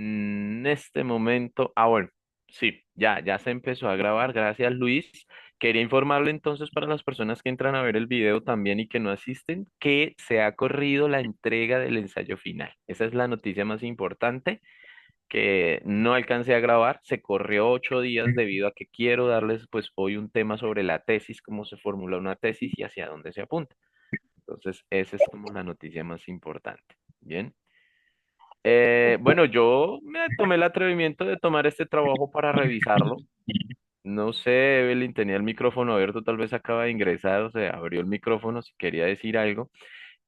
En este momento, bueno, sí, ya se empezó a grabar, gracias Luis. Quería informarle entonces para las personas que entran a ver el video también y que no asisten, que se ha corrido la entrega del ensayo final. Esa es la noticia más importante, que no alcancé a grabar, se corrió 8 días debido a que quiero darles pues hoy un tema sobre la tesis, cómo se formula una tesis y hacia dónde se apunta. Entonces, esa es como la noticia más importante. Bien. Bueno, yo me tomé el atrevimiento de tomar este trabajo para revisarlo. No sé, Evelyn tenía el micrófono abierto, tal vez acaba de ingresar, o sea, abrió el micrófono si quería decir algo.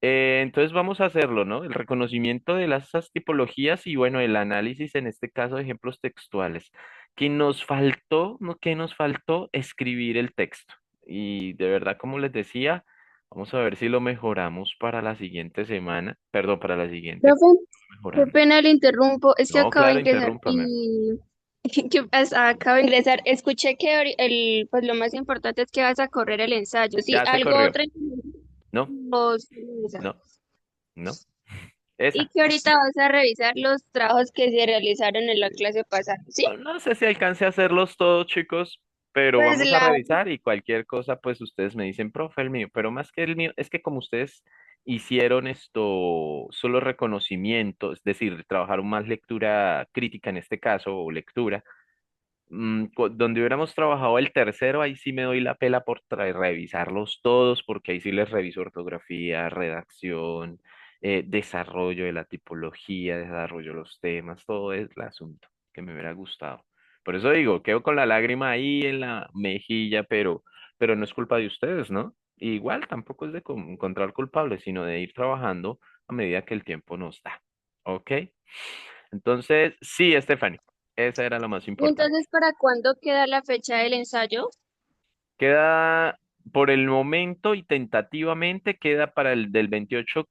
Entonces vamos a hacerlo, ¿no? El reconocimiento de las esas tipologías y bueno, el análisis en este caso de ejemplos textuales. Que nos faltó, ¿no? Que nos faltó escribir el texto. Y de verdad, como les decía, vamos a ver si lo mejoramos para la siguiente semana, perdón, para la siguiente, Profe, qué mejorando. pena le interrumpo, es que No, acabo de claro, ingresar interrúmpame. y acabo de ingresar. Escuché que pues lo más importante es que vas a correr el ensayo. Sí, Ya se algo corrió. otra No, los- no, no. y Esa. que ahorita vas a revisar los trabajos que se realizaron en la clase pasada. Sí, Bueno, no sé si alcance a hacerlos todos, chicos, pero pues vamos a revisar y cualquier cosa, pues ustedes me dicen, profe, el mío, pero más que el mío, es que como ustedes hicieron esto solo reconocimiento, es decir, trabajaron más lectura crítica en este caso, o lectura, donde hubiéramos trabajado el tercero, ahí sí me doy la pela por revisarlos todos, porque ahí sí les reviso ortografía, redacción, desarrollo de la tipología, desarrollo de los temas, todo es el asunto que me hubiera gustado. Por eso digo, quedo con la lágrima ahí en la mejilla, pero no es culpa de ustedes, ¿no? Igual tampoco es de encontrar culpables, sino de ir trabajando a medida que el tiempo nos da. ¿Ok? Entonces, sí, Stephanie, esa era lo más y importante. entonces, ¿para cuándo queda la fecha del ensayo? Queda por el momento y tentativamente queda para el del veintiocho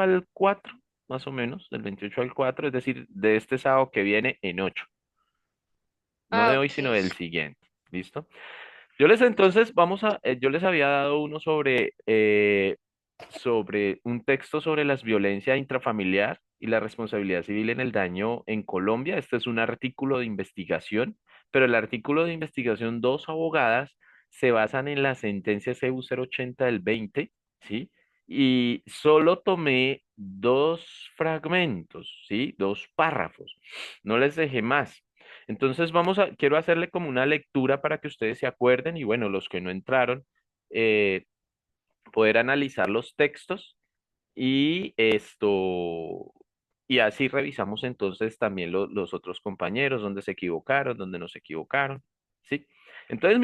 al 4 más o menos, del 28 al 4 es decir, de este sábado que viene en 8 no Ah, de hoy, ok. sino del siguiente. ¿Listo? Yo les había dado uno sobre un texto sobre la violencia intrafamiliar y la responsabilidad civil en el daño en Colombia. Este es un artículo de investigación, pero el artículo de investigación, dos abogadas se basan en la sentencia CU 080 del 20, ¿sí? Y solo tomé dos fragmentos, ¿sí? Dos párrafos. No les dejé más. Entonces quiero hacerle como una lectura para que ustedes se acuerden y bueno, los que no entraron, eh, poder analizar los textos y y así revisamos entonces también los otros compañeros, donde se equivocaron, donde no se equivocaron, ¿sí? Entonces,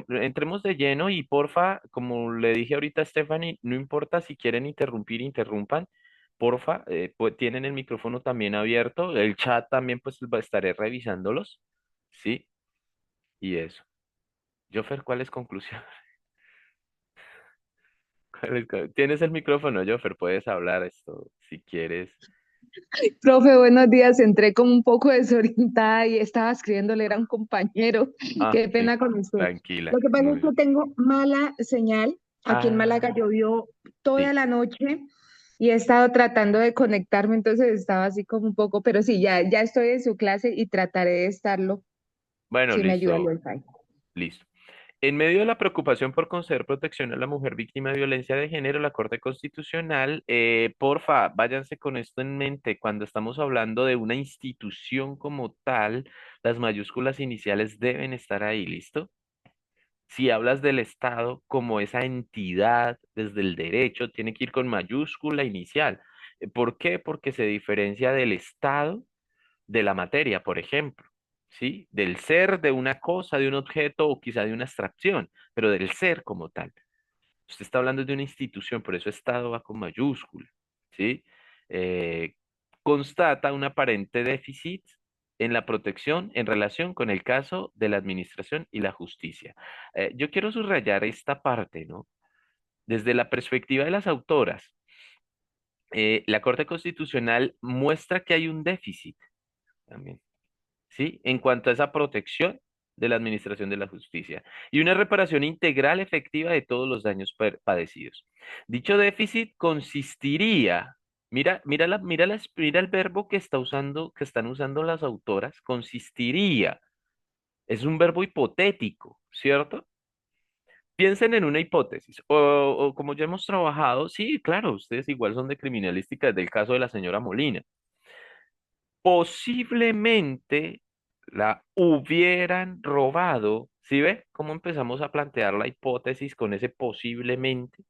entremos de lleno y porfa, como le dije ahorita a Stephanie, no importa si quieren interrumpir, interrumpan, porfa, pues tienen el micrófono también abierto, el chat también pues estaré revisándolos, ¿sí? Y eso. Joffer, ¿cuál es conclusión? Tienes el micrófono, Joffer, puedes hablar esto si quieres. Profe, buenos días. Entré como un poco desorientada y estaba escribiéndole, era un compañero. Ah, Qué sí, pena con usted. tranquila, Lo que pasa muy es que bien. tengo mala señal. Aquí en Málaga Ah, llovió toda sí. la noche y he estado tratando de conectarme, entonces estaba así como un poco, pero sí, ya estoy en su clase y trataré de estarlo Bueno, si me ayuda el listo, wifi. listo. En medio de la preocupación por conceder protección a la mujer víctima de violencia de género, la Corte Constitucional, porfa, váyanse con esto en mente. Cuando estamos hablando de una institución como tal, las mayúsculas iniciales deben estar ahí, ¿listo? Si hablas del Estado como esa entidad desde el derecho, tiene que ir con mayúscula inicial. ¿Por qué? Porque se diferencia del Estado de la materia, por ejemplo, ¿sí? Del ser de una cosa, de un objeto o quizá de una abstracción, pero del ser como tal. Usted está hablando de una institución, por eso Estado va con mayúscula, ¿sí? Eh, constata un aparente déficit en la protección en relación con el caso de la administración y la justicia. Yo quiero subrayar esta parte, ¿no? Desde la perspectiva de las autoras, la Corte Constitucional muestra que hay un déficit también, ¿sí? En cuanto a esa protección de la administración de la justicia y una reparación integral efectiva de todos los daños padecidos. Dicho déficit consistiría Mira el verbo que que están usando las autoras, consistiría. Es un verbo hipotético, ¿cierto? Piensen en una hipótesis, o como ya hemos trabajado, sí, claro, ustedes igual son de criminalística desde el caso de la señora Molina. Posiblemente la hubieran robado. ¿Sí ve cómo empezamos a plantear la hipótesis con ese posiblemente?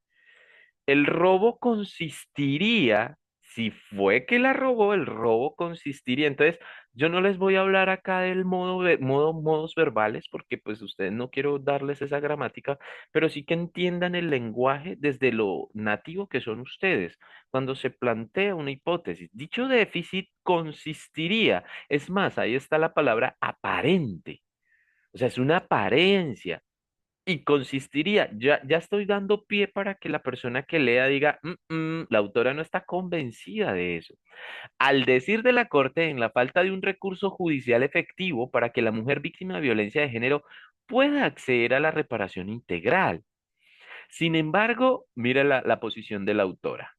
El robo consistiría, si fue que la robó, el robo consistiría. Entonces, yo no les voy a hablar acá del modos verbales, porque pues ustedes no quiero darles esa gramática, pero sí que entiendan el lenguaje desde lo nativo que son ustedes. Cuando se plantea una hipótesis, dicho déficit consistiría. Es más, ahí está la palabra aparente. O sea, es una apariencia. Y consistiría, ya estoy dando pie para que la persona que lea diga, la autora no está convencida de eso. Al decir de la Corte, en la falta de un recurso judicial efectivo para que la mujer víctima de violencia de género pueda acceder a la reparación integral. Sin embargo, mira la posición de la autora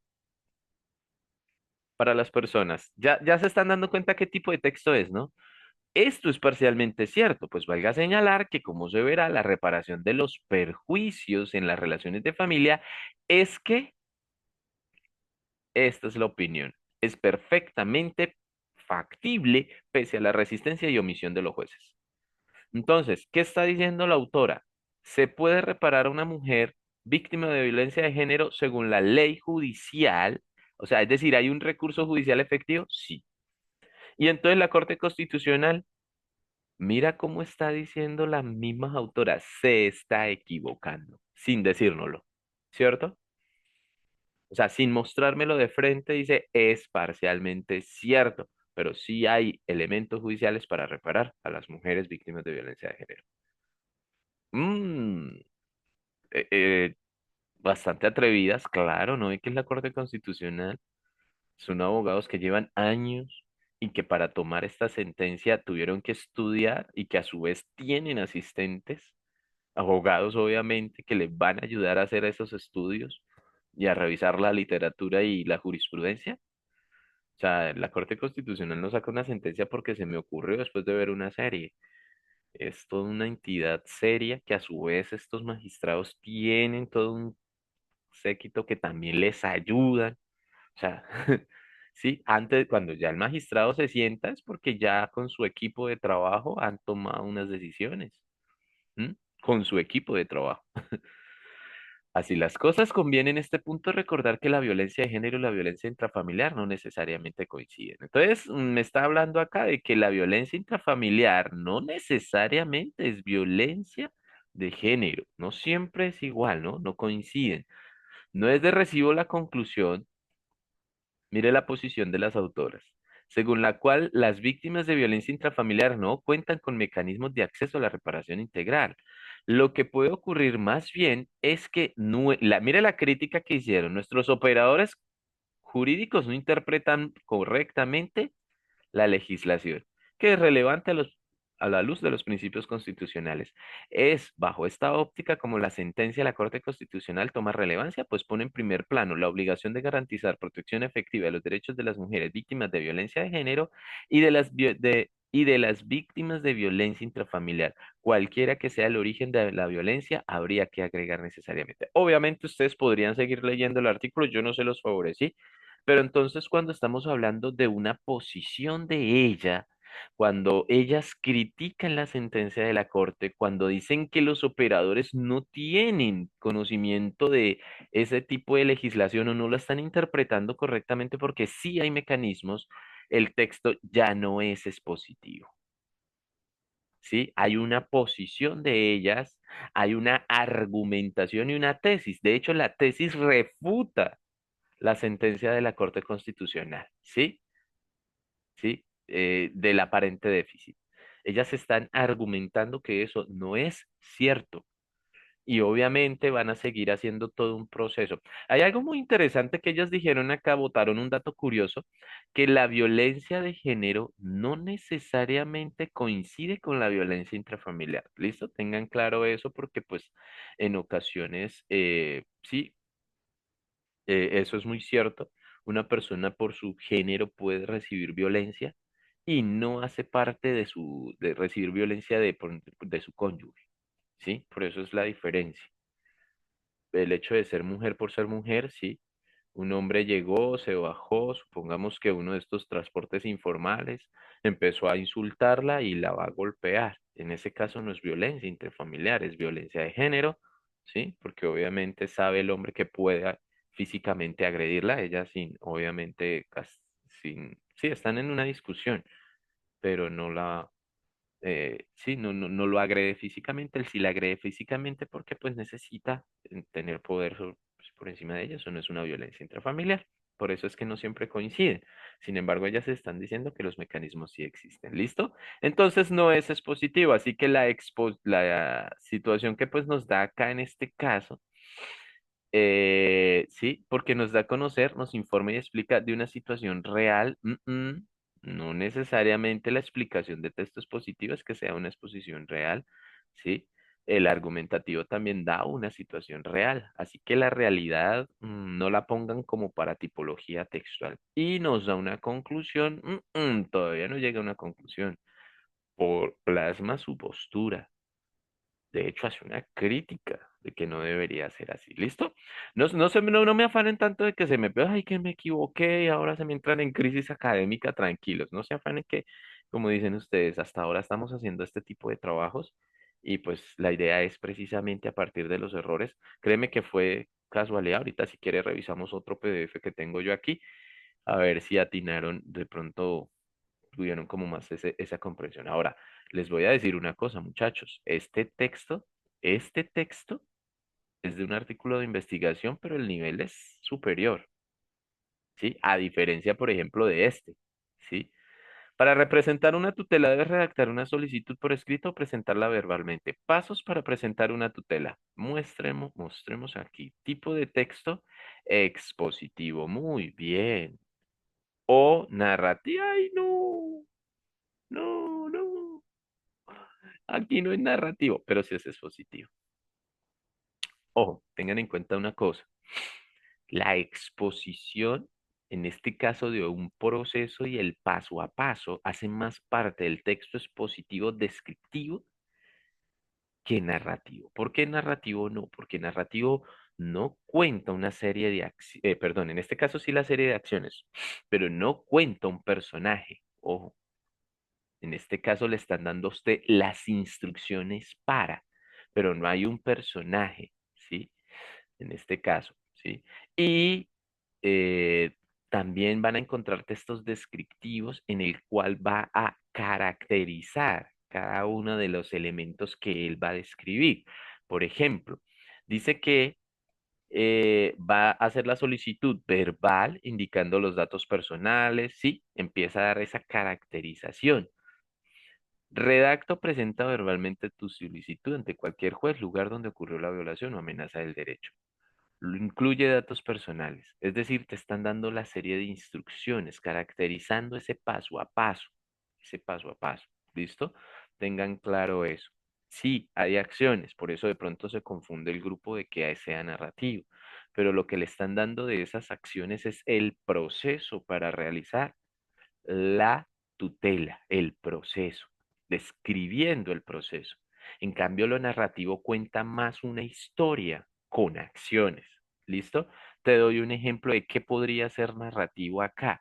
para las personas. Ya se están dando cuenta qué tipo de texto es, ¿no? Esto es parcialmente cierto, pues valga señalar que, como se verá, la reparación de los perjuicios en las relaciones de familia es que, esta es la opinión, es perfectamente factible pese a la resistencia y omisión de los jueces. Entonces, ¿qué está diciendo la autora? ¿Se puede reparar a una mujer víctima de violencia de género según la ley judicial? O sea, es decir, ¿hay un recurso judicial efectivo? Sí. Y entonces la Corte Constitucional, mira cómo está diciendo la misma autora, se está equivocando, sin decírnoslo, ¿cierto? O sea, sin mostrármelo de frente, dice, es parcialmente cierto, pero sí hay elementos judiciales para reparar a las mujeres víctimas de violencia de género. Mm, eh, eh, Bastante atrevidas, claro, ¿no? ¿Y que es la Corte Constitucional? Son abogados que llevan años y que para tomar esta sentencia tuvieron que estudiar y que a su vez tienen asistentes abogados obviamente que les van a ayudar a hacer esos estudios y a revisar la literatura y la jurisprudencia. O sea, la Corte Constitucional no saca una sentencia porque se me ocurrió después de ver una serie. Es toda una entidad seria que a su vez estos magistrados tienen todo un séquito que también les ayudan. O sea, sí, antes, cuando ya el magistrado se sienta es porque ya con su equipo de trabajo han tomado unas decisiones. ¿M? Con su equipo de trabajo. Así las cosas, conviene en este punto recordar que la violencia de género y la violencia intrafamiliar no necesariamente coinciden. Entonces, me está hablando acá de que la violencia intrafamiliar no necesariamente es violencia de género, no siempre es igual, ¿no? No coinciden. No es de recibo la conclusión. Mire la posición de las autoras, según la cual las víctimas de violencia intrafamiliar no cuentan con mecanismos de acceso a la reparación integral. Lo que puede ocurrir más bien es que, mire la crítica que hicieron, nuestros operadores jurídicos no interpretan correctamente la legislación, que es relevante a la luz de los principios constitucionales. Es bajo esta óptica como la sentencia de la Corte Constitucional toma relevancia, pues pone en primer plano la obligación de garantizar protección efectiva de los derechos de las mujeres víctimas de violencia de género y de las víctimas de violencia intrafamiliar. Cualquiera que sea el origen de la violencia, habría que agregar necesariamente. Obviamente ustedes podrían seguir leyendo el artículo, yo no se los favorecí, pero entonces cuando estamos hablando de una posición de ella, cuando ellas critican la sentencia de la Corte, cuando dicen que los operadores no tienen conocimiento de ese tipo de legislación o no la están interpretando correctamente porque sí hay mecanismos, el texto ya no es expositivo. ¿Sí? Hay una posición de ellas, hay una argumentación y una tesis. De hecho, la tesis refuta la sentencia de la Corte Constitucional, ¿sí? ¿Sí? Del aparente déficit. Ellas están argumentando que eso no es cierto y obviamente van a seguir haciendo todo un proceso. Hay algo muy interesante que ellas dijeron acá, votaron un dato curioso, que la violencia de género no necesariamente coincide con la violencia intrafamiliar. ¿Listo? Tengan claro eso porque pues en ocasiones, sí, eso es muy cierto. una persona por su género puede recibir violencia y no hace parte de recibir violencia de su cónyuge, ¿sí? Por eso es la diferencia. El hecho de ser mujer por ser mujer, sí. Un hombre llegó, se bajó, supongamos que uno de estos transportes informales empezó a insultarla y la va a golpear. En ese caso no es violencia intrafamiliar, es violencia de género, ¿sí? Porque obviamente sabe el hombre que puede físicamente agredirla, ella sin, obviamente, sin, sí, están en una discusión, pero no la, sí, no lo agrede físicamente, él sí la agrede físicamente porque pues necesita tener poder pues, por encima de ella, eso no es una violencia intrafamiliar, por eso es que no siempre coinciden. Sin embargo, ellas están diciendo que los mecanismos sí existen, ¿listo? Entonces no es expositivo, así que la situación que pues nos da acá en este caso sí, porque nos da a conocer, nos informa y explica de una situación real. No necesariamente la explicación de texto expositivo es que sea una exposición real, ¿sí? El argumentativo también da una situación real, así que la realidad no la pongan como para tipología textual. Y nos da una conclusión, todavía no llega a una conclusión, por plasma su postura. De hecho, hace una crítica de que no debería ser así. ¿Listo? No me afanen tanto de que se me vea, ay, que me equivoqué y ahora se me entran en crisis académica. Tranquilos, no se afanen que, como dicen ustedes, hasta ahora estamos haciendo este tipo de trabajos y pues la idea es precisamente a partir de los errores. Créeme que fue casualidad. Ahorita si quiere revisamos otro PDF que tengo yo aquí, a ver si atinaron de pronto tuvieron como más esa comprensión. Ahora, les voy a decir una cosa, muchachos. Este texto es de un artículo de investigación, pero el nivel es superior, ¿sí? A diferencia, por ejemplo, de este, ¿sí? Para representar una tutela debes redactar una solicitud por escrito o presentarla verbalmente. Pasos para presentar una tutela. Mostremos aquí. Tipo de texto expositivo. Muy bien. O narrativa. Ay, no. No, no. Aquí no es narrativo, pero sí es expositivo. Ojo, tengan en cuenta una cosa. La exposición, en este caso de un proceso y el paso a paso, hace más parte del texto expositivo descriptivo que narrativo. ¿Por qué narrativo no? Porque narrativo no cuenta una serie de acciones, perdón, en este caso sí la serie de acciones, pero no cuenta un personaje. Ojo, en este caso le están dando a usted las instrucciones para, pero no hay un personaje, ¿sí? En este caso, ¿sí? Y eh, también van a encontrar textos descriptivos en el cual va a caracterizar cada uno de los elementos que él va a describir. Por ejemplo, dice que va a hacer la solicitud verbal indicando los datos personales, ¿sí? Empieza a dar esa caracterización. Redacta o presenta verbalmente tu solicitud ante cualquier juez, lugar donde ocurrió la violación o amenaza del derecho. Lo incluye datos personales, es decir, te están dando la serie de instrucciones, caracterizando ese paso a paso, ese paso a paso. ¿Listo? Tengan claro eso. Sí, hay acciones, por eso de pronto se confunde el grupo de que sea narrativo, pero lo que le están dando de esas acciones es el proceso para realizar la tutela, el proceso, describiendo el proceso. En cambio, lo narrativo cuenta más una historia con acciones. ¿Listo? Te doy un ejemplo de qué podría ser narrativo acá.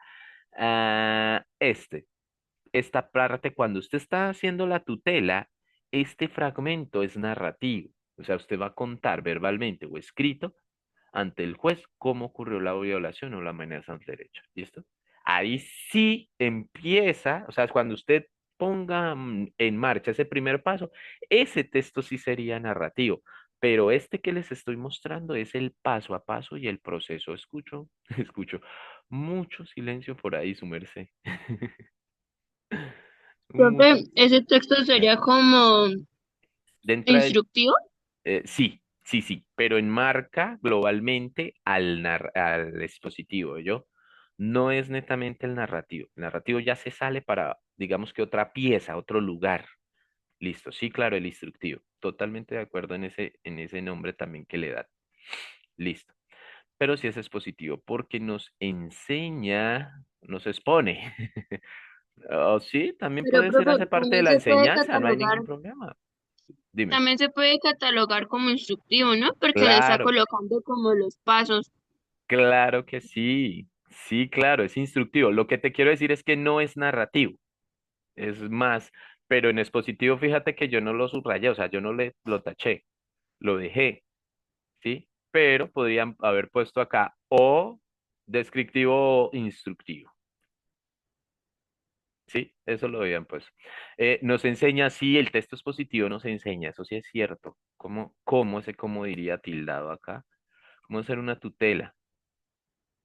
Esta parte, cuando usted está haciendo la tutela, este fragmento es narrativo. O sea, usted va a contar verbalmente o escrito ante el juez cómo ocurrió la violación o la amenaza al derecho. ¿Listo? Ahí sí empieza, o sea, cuando usted ponga en marcha ese primer paso, ese texto sí sería narrativo, pero este que les estoy mostrando es el paso a paso y el proceso. Escucho, escucho mucho silencio por ahí, su merced. Profe, Mucho ese texto silencio. sería como Dentro del instructivo. sí, sí, sí, pero enmarca globalmente al dispositivo, ¿yo? No es netamente el narrativo. El narrativo ya se sale para, digamos que otra pieza, otro lugar. Listo, sí, claro, el instructivo. Totalmente de acuerdo en ese nombre también que le dan. Listo. pero sí es expositivo porque nos enseña, nos expone. O sí, también Pero, puede ser, profe, hace parte de la enseñanza, no hay ningún catalogar, problema. Dime. también se puede catalogar como instructivo, ¿no? Porque le está Claro, colocando como los pasos. claro que sí. Sí, claro, es instructivo. Lo que te quiero decir es que no es narrativo, es más, pero en expositivo, fíjate que yo no lo subrayé, o sea, yo no le lo taché, lo dejé, ¿sí? Pero podrían haber puesto acá o descriptivo o instructivo. Sí, eso lo habían puesto. Nos enseña, sí, el texto expositivo nos enseña, eso sí es cierto. ¿Cómo diría tildado acá? ¿Cómo hacer una tutela?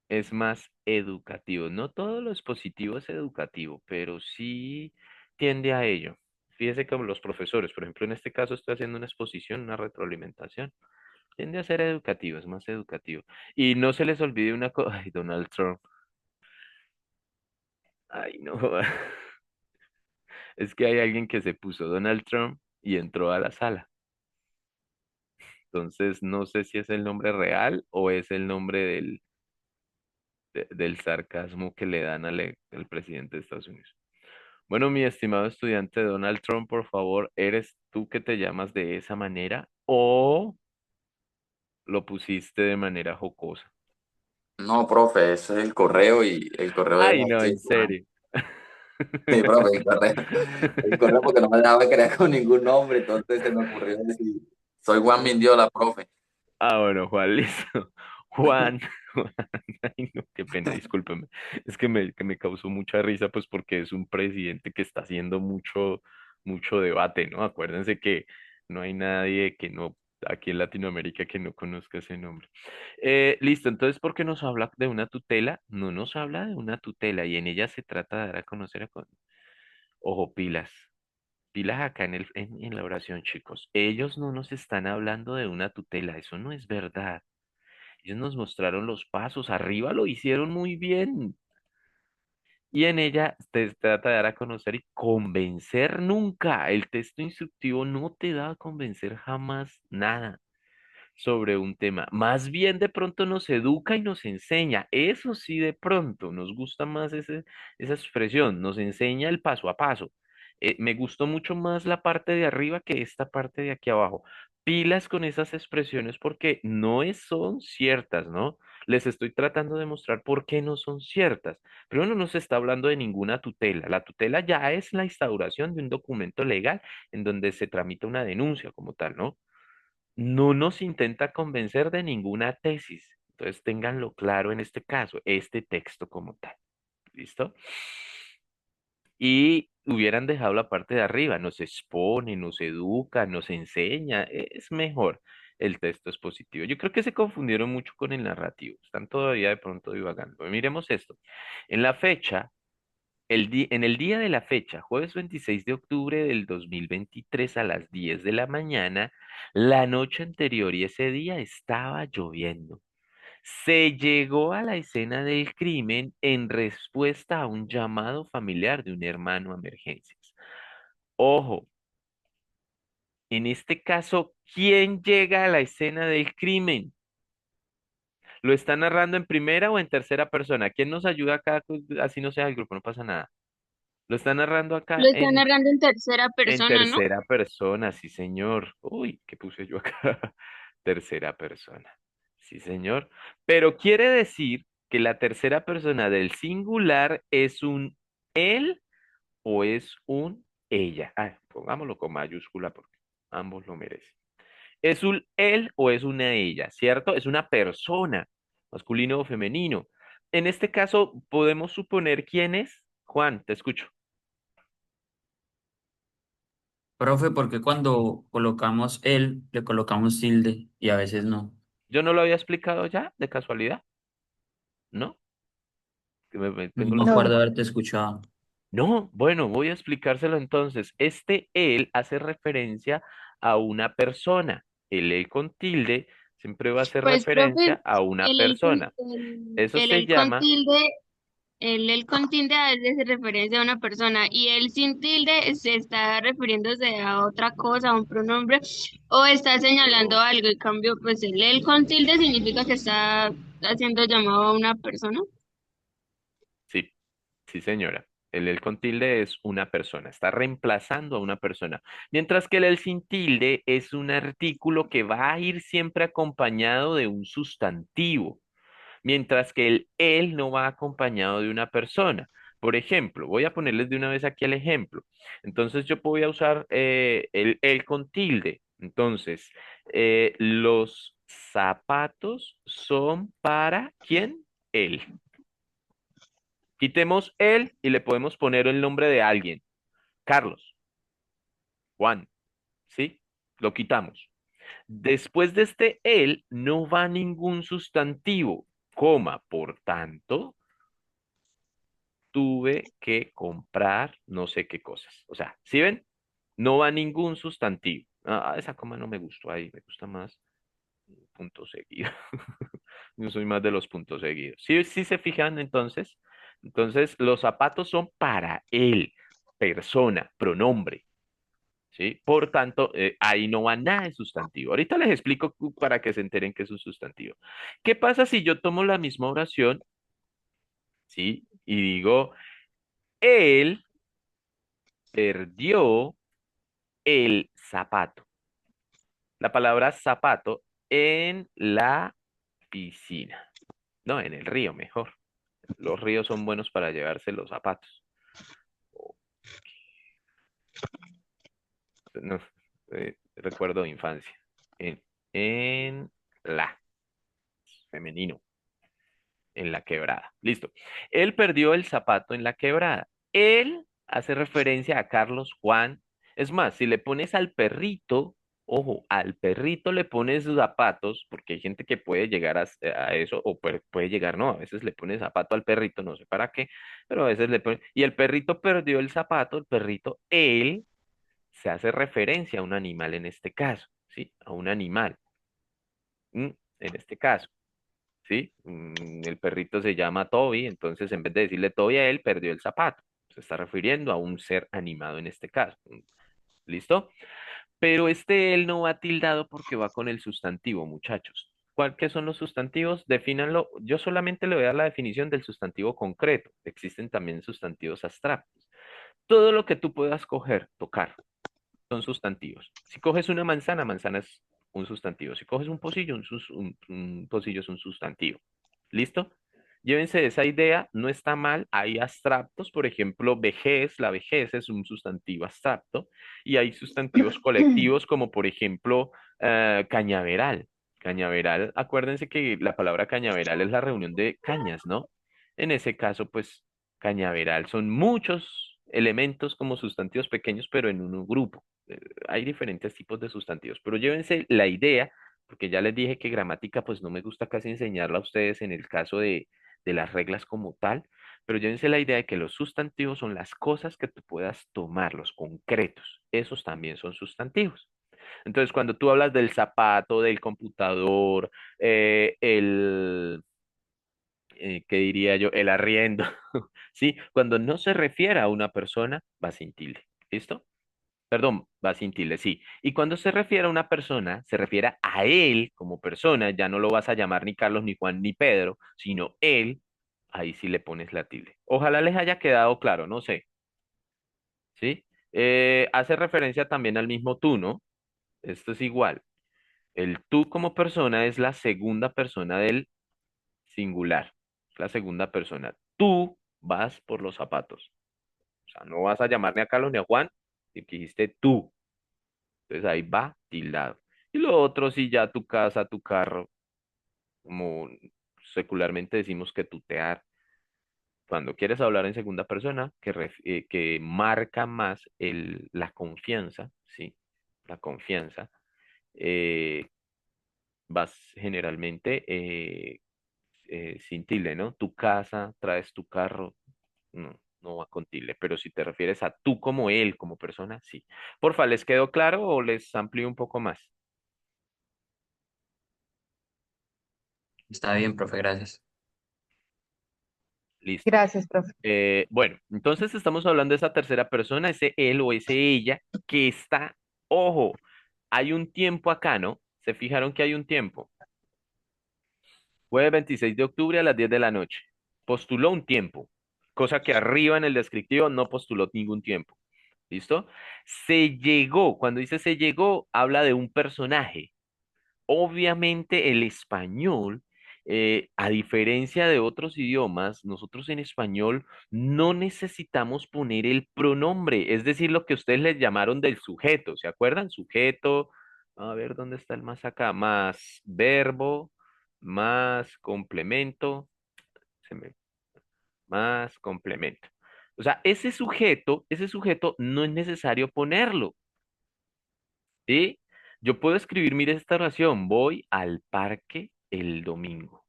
Es más educativo. No todo lo expositivo es educativo, pero sí tiende a ello. Fíjese como los profesores, por ejemplo, en este caso estoy haciendo una exposición, una retroalimentación. Tiende a ser educativo, es más educativo. Y no se les olvide una cosa, ay, Donald Trump. Ay, no. Es que hay alguien que se puso Donald Trump y entró a la sala. Entonces, no sé si es el nombre real o es el nombre del sarcasmo que le dan al presidente de Estados Unidos. Bueno, mi estimado estudiante Donald Trump, por favor, ¿eres tú que te llamas de esa manera o lo pusiste de manera jocosa? No, profe, ese es el correo y el correo de Ay, no, Nike. en serio. Sí, profe, el correo. El correo porque no me dejaba crear con ningún nombre, entonces se me ocurrió decir, soy Juan Mindiola, profe. Ah, bueno, Juan, listo. Juan, Juan, ay, no, qué pena, discúlpeme. Es que me causó mucha risa, pues porque es un presidente que está haciendo mucho debate, ¿no? Acuérdense que no hay nadie que no, aquí en Latinoamérica que no conozca ese nombre. Listo, entonces, ¿por qué nos habla de una tutela? No nos habla de una tutela y en ella se trata de dar a conocer ojo, pilas. Pilas acá en la oración, chicos. Ellos no nos están hablando de una tutela, eso no es verdad. Ellos nos mostraron los pasos, arriba lo hicieron muy bien. Y en ella te trata de dar a conocer y convencer nunca. El texto instructivo no te da a convencer jamás nada sobre un tema. Más bien de pronto nos educa y nos enseña. Eso sí, de pronto nos gusta más esa expresión. Nos enseña el paso a paso. Me gustó mucho más la parte de arriba que esta parte de aquí abajo. Pilas con esas expresiones porque son ciertas, ¿no? Les estoy tratando de mostrar por qué no son ciertas. Pero no se está hablando de ninguna tutela. La tutela ya es la instauración de un documento legal en donde se tramita una denuncia como tal, ¿no? No nos intenta convencer de ninguna tesis. Entonces, ténganlo claro en este caso, este texto como tal. ¿Listo? Y hubieran dejado la parte de arriba, nos expone, nos educa, nos enseña. Es mejor el texto expositivo. Yo creo que se confundieron mucho con el narrativo. Están todavía de pronto divagando. Miremos esto. En la fecha, en el día de la fecha, jueves 26 de octubre del 2023 a las 10 de la mañana, la noche anterior y ese día estaba lloviendo. Se llegó a la escena del crimen en respuesta a un llamado familiar de un hermano a emergencias. Ojo, en este caso, ¿quién llega a la escena del crimen? ¿Lo está narrando en primera o en tercera persona? ¿Quién nos ayuda acá? Así no sea el grupo, no pasa nada. Lo está narrando acá Lo está narrando en tercera en persona, ¿no? tercera persona, sí, señor. Uy, ¿qué puse yo acá? Tercera persona. Sí, señor. Pero quiere decir que la tercera persona del singular es un él o es un ella. Ah, pongámoslo con mayúscula porque ambos lo merecen. ¿Es un él o es una ella? ¿Cierto? Es una persona, masculino o femenino. En este caso, podemos suponer quién es. Juan, te escucho. Profe, ¿por qué cuando colocamos él le colocamos tilde y a veces no? Yo no lo había explicado ya, de casualidad, ¿no? No Tengo me los No, acuerdo ojos. haberte escuchado. No, bueno, voy a explicárselo entonces. Este él hace referencia a una persona. El él con tilde siempre va a hacer Pues, profe, referencia a una persona. Eso se el con llama, tilde, el con tilde a veces se referencia a una persona y el sin tilde se está refiriéndose a otra cosa, a un pronombre, o está señalando oh, algo. En cambio, pues el con tilde significa que está haciendo llamado a una persona. Sí, sí, señora. El con tilde es una persona, está reemplazando a una persona. Mientras que el sin tilde es un artículo que va a ir siempre acompañado de un sustantivo, mientras que el él no va acompañado de una persona. Por ejemplo, voy a ponerles de una vez aquí el ejemplo. Entonces yo voy a usar el con tilde. Entonces, los zapatos son para ¿quién? Él. Quitemos él y le podemos poner el nombre de alguien. Carlos, Juan, ¿sí? Lo quitamos. Después de este él no va ningún sustantivo, coma, por tanto, tuve que comprar no sé qué cosas. O sea, ¿sí ven? No va ningún sustantivo. Esa coma no me gustó ahí, me gusta más punto seguido. Yo soy más de los puntos seguidos. Sí, sí se fijan entonces los zapatos son para él, persona, pronombre, ¿sí? Por tanto, ahí no va nada de sustantivo. Ahorita les explico para que se enteren que es un sustantivo. ¿Qué pasa si yo tomo la misma oración, ¿sí? Y digo, él perdió el zapato. La palabra zapato en la piscina. No, en el río, mejor. Los ríos son buenos para llevarse los zapatos. No, recuerdo de infancia. En, en la, femenino, en la quebrada. Listo. Él perdió el zapato en la quebrada. Él hace referencia a Carlos Juan. Es más, si le pones al perrito, ojo, al perrito le pones zapatos, porque hay gente que puede llegar a eso, o puede llegar, no, a veces le pone zapato al perrito, no sé para qué, pero a veces le pone, y el perrito perdió el zapato, el perrito, él se hace referencia a un animal en este caso, ¿sí? A un animal, en este caso. ¿Sí? El perrito se llama Toby, entonces en vez de decirle Toby a él, perdió el zapato. Se está refiriendo a un ser animado en este caso. ¿Listo? Pero este él no va tildado porque va con el sustantivo, muchachos. ¿Qué son los sustantivos? Defínanlo. Yo solamente le voy a dar la definición del sustantivo concreto. Existen también sustantivos abstractos. Todo lo que tú puedas coger, tocar, son sustantivos. Si coges una manzana, manzana es un sustantivo. Si coges un pocillo, un pocillo es un sustantivo. ¿Listo? Llévense esa idea, no está mal. Hay abstractos, por ejemplo, vejez, la vejez es un sustantivo abstracto, y hay sustantivos colectivos como, por ejemplo, cañaveral. Cañaveral, acuérdense que la palabra cañaveral es la reunión de cañas, ¿no? En ese caso, pues, cañaveral son muchos elementos como sustantivos pequeños, pero en un grupo. Hay diferentes tipos de sustantivos, pero llévense la idea, porque ya les dije que gramática, pues no me gusta casi enseñarla a ustedes en el caso de las reglas como tal, pero llévense la idea de que los sustantivos son las cosas que tú puedas tomar, los concretos. Esos también son sustantivos. Entonces, cuando tú hablas del zapato, del computador, ¿qué diría yo? El arriendo, ¿sí? Cuando no se refiere a una persona, va sin tilde. ¿Listo? Perdón, va sin tilde, sí. Y cuando se refiere a una persona, se refiere a él como persona, ya no lo vas a llamar ni Carlos, ni Juan, ni Pedro, sino él, ahí sí le pones la tilde. Ojalá les haya quedado claro, no sé, ¿sí? Hace referencia también al mismo tú, ¿no? Esto es igual. El tú como persona es la segunda persona del singular, la segunda persona. Tú vas por los zapatos. O sea, no vas a llamar ni a Carlos ni a Juan, si dijiste tú. Entonces ahí va tildado. Y lo otro, sí, ya tu casa, tu carro, como secularmente decimos que tutear. Cuando quieres hablar en segunda persona, que marca más la confianza, ¿sí? La confianza, eh, vas generalmente sin tilde, ¿no? Tu casa, traes tu carro, no, no va con tilde. Pero si te refieres a tú como él, como persona, sí. Porfa, ¿les quedó claro o les amplío un poco más? Está bien, profe, gracias. Listo. Gracias, profe. Bueno, entonces estamos hablando de esa tercera persona, ese él o ese ella que está, ojo, hay un tiempo acá, ¿no? ¿Se fijaron que hay un tiempo? Jueves 26 de octubre a las 10 de la noche. Postuló un tiempo, cosa que arriba en el descriptivo no postuló ningún tiempo. ¿Listo? Se llegó, cuando dice se llegó, habla de un personaje. Obviamente el español, a diferencia de otros idiomas, nosotros en español no necesitamos poner el pronombre, es decir, lo que ustedes les llamaron del sujeto, ¿se acuerdan? Sujeto, a ver, ¿dónde está el más acá? Más verbo, más complemento, se me- más complemento. O sea, ese sujeto no es necesario ponerlo, ¿sí? Yo puedo escribir, mire esta oración, voy al parque el domingo,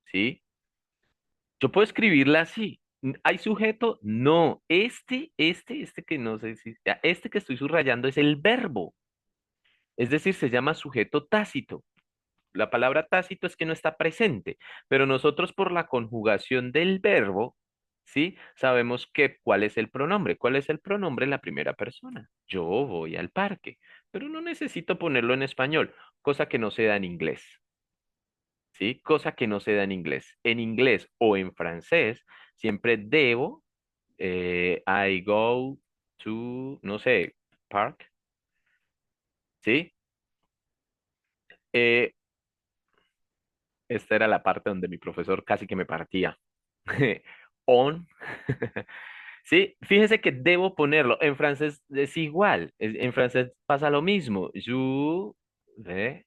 ¿sí? Yo puedo escribirla así. ¿Hay sujeto? No. Este que no sé si, este que estoy subrayando es el verbo. Es decir, se llama sujeto tácito. La palabra tácito es que no está presente, pero nosotros por la conjugación del verbo, ¿sí? Sabemos que cuál es el pronombre. ¿Cuál es el pronombre? La primera persona. Yo voy al parque, pero no necesito ponerlo en español, cosa que no se da en inglés, ¿sí? Cosa que no se da en inglés. En inglés o en francés, siempre debo, I go to, no sé, park, ¿sí? Eh, Esta era la parte donde mi profesor casi que me partía. On. Sí, fíjese que debo ponerlo. En francés es igual. En francés pasa lo mismo. Ve,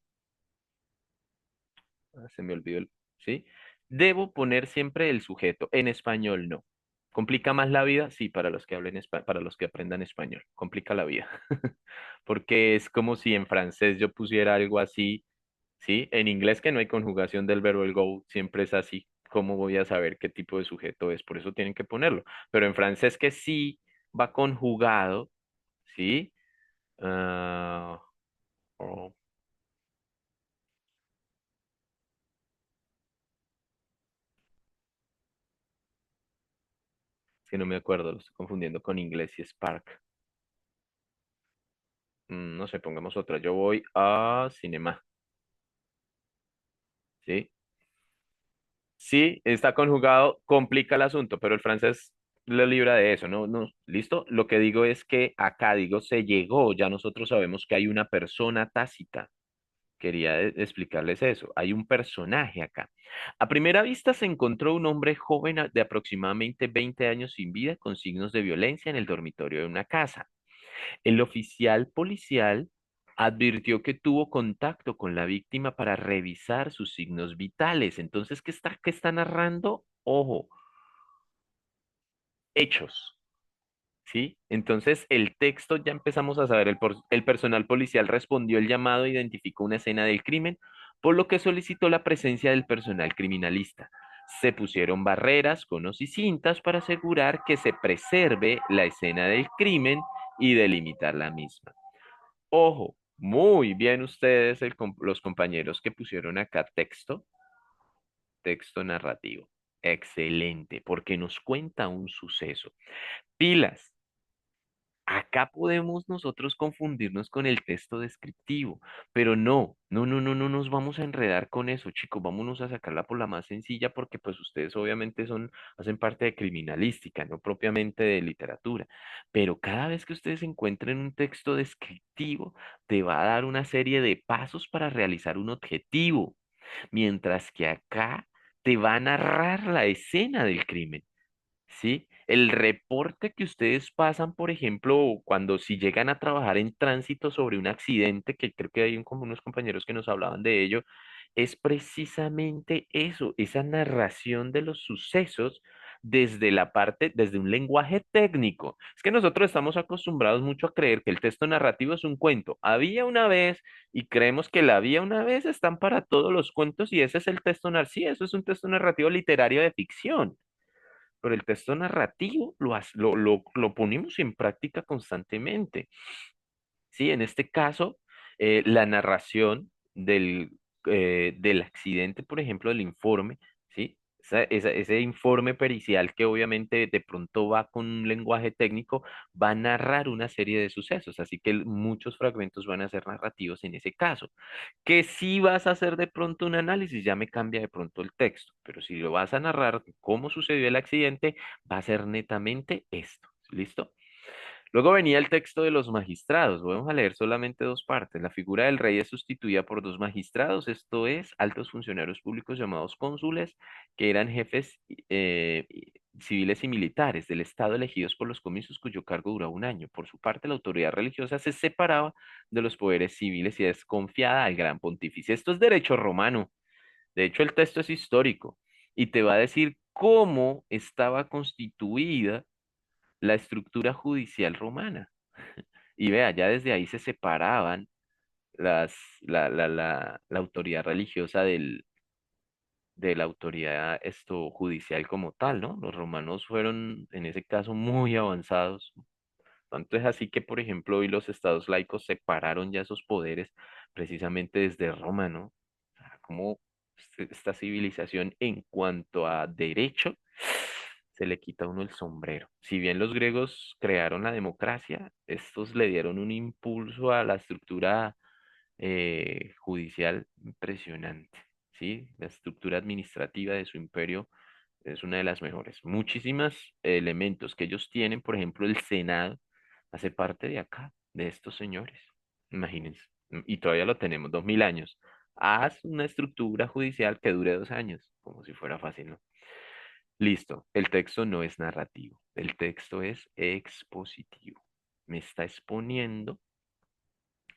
se me olvidó ¿sí? Debo poner siempre el sujeto. En español no. ¿Complica más la vida? Sí, para los que hablen para los que aprendan español. Complica la vida. Porque es como si en francés yo pusiera algo así, ¿sí? En inglés que no hay conjugación del verbo el go, siempre es así. ¿Cómo voy a saber qué tipo de sujeto es? Por eso tienen que ponerlo. Pero en francés que sí va conjugado, ¿sí? Ah, oh, es que no me acuerdo, lo estoy confundiendo con inglés y Spark. No sé, pongamos otra. Yo voy a cinema, ¿sí? Sí, está conjugado, complica el asunto, pero el francés lo libra de eso, ¿no? No, ¿listo? Lo que digo es que acá digo se llegó, ya nosotros sabemos que hay una persona tácita. Quería explicarles eso. Hay un personaje acá. A primera vista se encontró un hombre joven de aproximadamente 20 años sin vida con signos de violencia en el dormitorio de una casa. El oficial policial advirtió que tuvo contacto con la víctima para revisar sus signos vitales. Entonces, qué está narrando? Ojo, hechos. ¿Sí? Entonces, el texto ya empezamos a saber, el personal policial respondió el llamado e identificó una escena del crimen, por lo que solicitó la presencia del personal criminalista. Se pusieron barreras, conos y cintas para asegurar que se preserve la escena del crimen y delimitar la misma. Ojo, muy bien ustedes, los compañeros que pusieron acá texto narrativo. Excelente, porque nos cuenta un suceso. Pilas. Acá podemos nosotros confundirnos con el texto descriptivo, pero no nos vamos a enredar con eso, chicos, vámonos a sacarla por la más sencilla porque pues ustedes obviamente hacen parte de criminalística, no propiamente de literatura, pero cada vez que ustedes encuentren un texto descriptivo, te va a dar una serie de pasos para realizar un objetivo, mientras que acá te va a narrar la escena del crimen. ¿Sí? El reporte que ustedes pasan, por ejemplo, cuando si llegan a trabajar en tránsito sobre un accidente, que creo que hay como unos compañeros que nos hablaban de ello, es precisamente eso, esa narración de los sucesos desde la parte, desde un lenguaje técnico. Es que nosotros estamos acostumbrados mucho a creer que el texto narrativo es un cuento. Había una vez y creemos que la había una vez están para todos los cuentos y ese es el texto narrativo. Sí, eso es un texto narrativo literario de ficción, pero el texto narrativo lo ponemos en práctica constantemente. Sí, en este caso, la narración del accidente, por ejemplo, del informe, ¿sí? Ese informe pericial que obviamente de pronto va con un lenguaje técnico, va a narrar una serie de sucesos, así que muchos fragmentos van a ser narrativos en ese caso. Que si vas a hacer de pronto un análisis, ya me cambia de pronto el texto, pero si lo vas a narrar cómo sucedió el accidente, va a ser netamente esto. ¿Listo? Luego venía el texto de los magistrados. Vamos a leer solamente dos partes. La figura del rey es sustituida por dos magistrados, esto es, altos funcionarios públicos llamados cónsules, que eran jefes civiles y militares del Estado elegidos por los comicios cuyo cargo duraba un año. Por su parte, la autoridad religiosa se separaba de los poderes civiles y es confiada al gran pontífice. Esto es derecho romano. De hecho, el texto es histórico y te va a decir cómo estaba constituida la estructura judicial romana. Y vea, ya desde ahí se separaban la autoridad religiosa de la autoridad judicial como tal, ¿no? Los romanos fueron en ese caso muy avanzados. Tanto es así que, por ejemplo, hoy los estados laicos separaron ya esos poderes precisamente desde Roma, ¿no? O sea, como esta civilización en cuanto a derecho se le quita a uno el sombrero. Si bien los griegos crearon la democracia, estos le dieron un impulso a la estructura judicial impresionante, ¿sí? La estructura administrativa de su imperio es una de las mejores. Muchísimos elementos que ellos tienen, por ejemplo, el Senado hace parte de acá, de estos señores. Imagínense. Y todavía lo tenemos, 2000 años. Haz una estructura judicial que dure 2 años, como si fuera fácil, ¿no? Listo. El texto no es narrativo. El texto es expositivo. Me está exponiendo,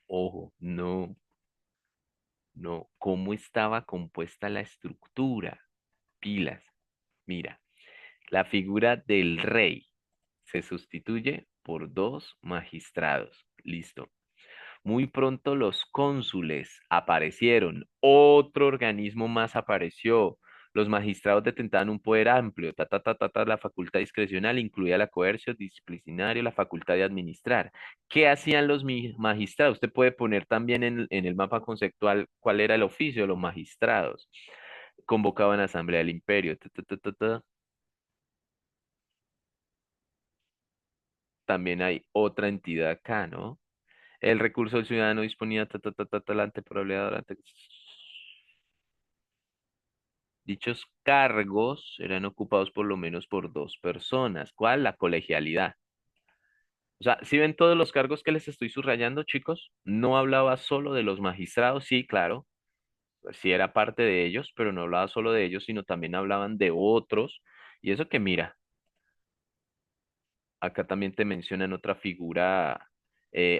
ojo, no, no, cómo estaba compuesta la estructura. Pilas. Mira, la figura del rey se sustituye por dos magistrados. Listo. Muy pronto los cónsules aparecieron, otro organismo más apareció. Los magistrados detentaban un poder amplio, la facultad discrecional incluía la coerción, disciplinario, la facultad de administrar. ¿Qué hacían los magistrados? Usted puede poner también en el mapa conceptual cuál era el oficio de los magistrados. Convocaban asamblea del imperio. También hay otra entidad acá, ¿no? El recurso del ciudadano disponía la anteprobabilidad ante dichos cargos eran ocupados por lo menos por dos personas. ¿Cuál? La colegialidad. O sea, si ven todos los cargos que les estoy subrayando, chicos, no hablaba solo de los magistrados, sí, claro, pues sí era parte de ellos, pero no hablaba solo de ellos, sino también hablaban de otros. Y eso que mira, acá también te mencionan otra figura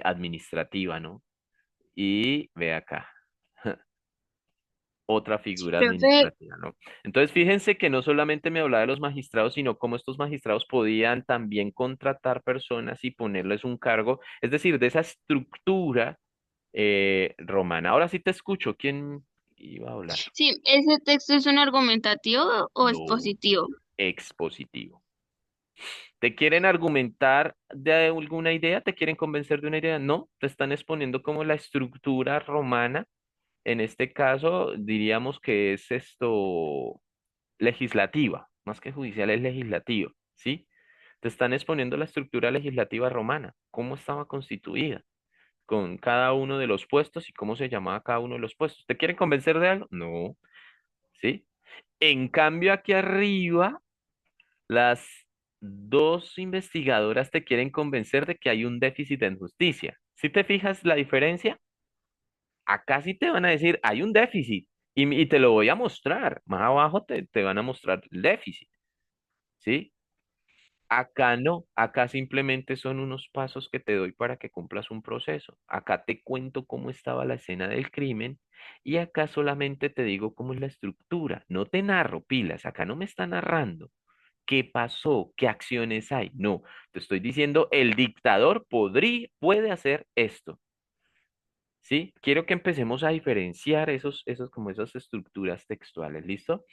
administrativa, ¿no? Y ve acá. Otra figura Profe, administrativa, ¿no? Entonces, fíjense que no solamente me hablaba de los magistrados, sino cómo estos magistrados podían también contratar personas y ponerles un cargo, es decir, de esa estructura romana. Ahora sí te escucho, ¿quién iba a hablar? sí, ¿ese texto es un argumentativo o No, expositivo? expositivo. ¿Te quieren argumentar de alguna idea? ¿Te quieren convencer de una idea? No, te están exponiendo como la estructura romana. En este caso, diríamos que es esto legislativa, más que judicial, es legislativa, ¿sí? Te están exponiendo la estructura legislativa romana, cómo estaba constituida, con cada uno de los puestos y cómo se llamaba cada uno de los puestos. ¿Te quieren convencer de algo? No, ¿sí? En cambio, aquí arriba, las dos investigadoras te quieren convencer de que hay un déficit en justicia. ¿Sí te fijas la diferencia? Acá sí te van a decir, hay un déficit y te lo voy a mostrar. Más abajo te van a mostrar el déficit, ¿sí? Acá no, acá simplemente son unos pasos que te doy para que cumplas un proceso. Acá te cuento cómo estaba la escena del crimen y acá solamente te digo cómo es la estructura. No te narro pilas, acá no me está narrando qué pasó, qué acciones hay. No, te estoy diciendo el dictador puede hacer esto. ¿Sí? Quiero que empecemos a diferenciar como esas estructuras textuales, ¿listo?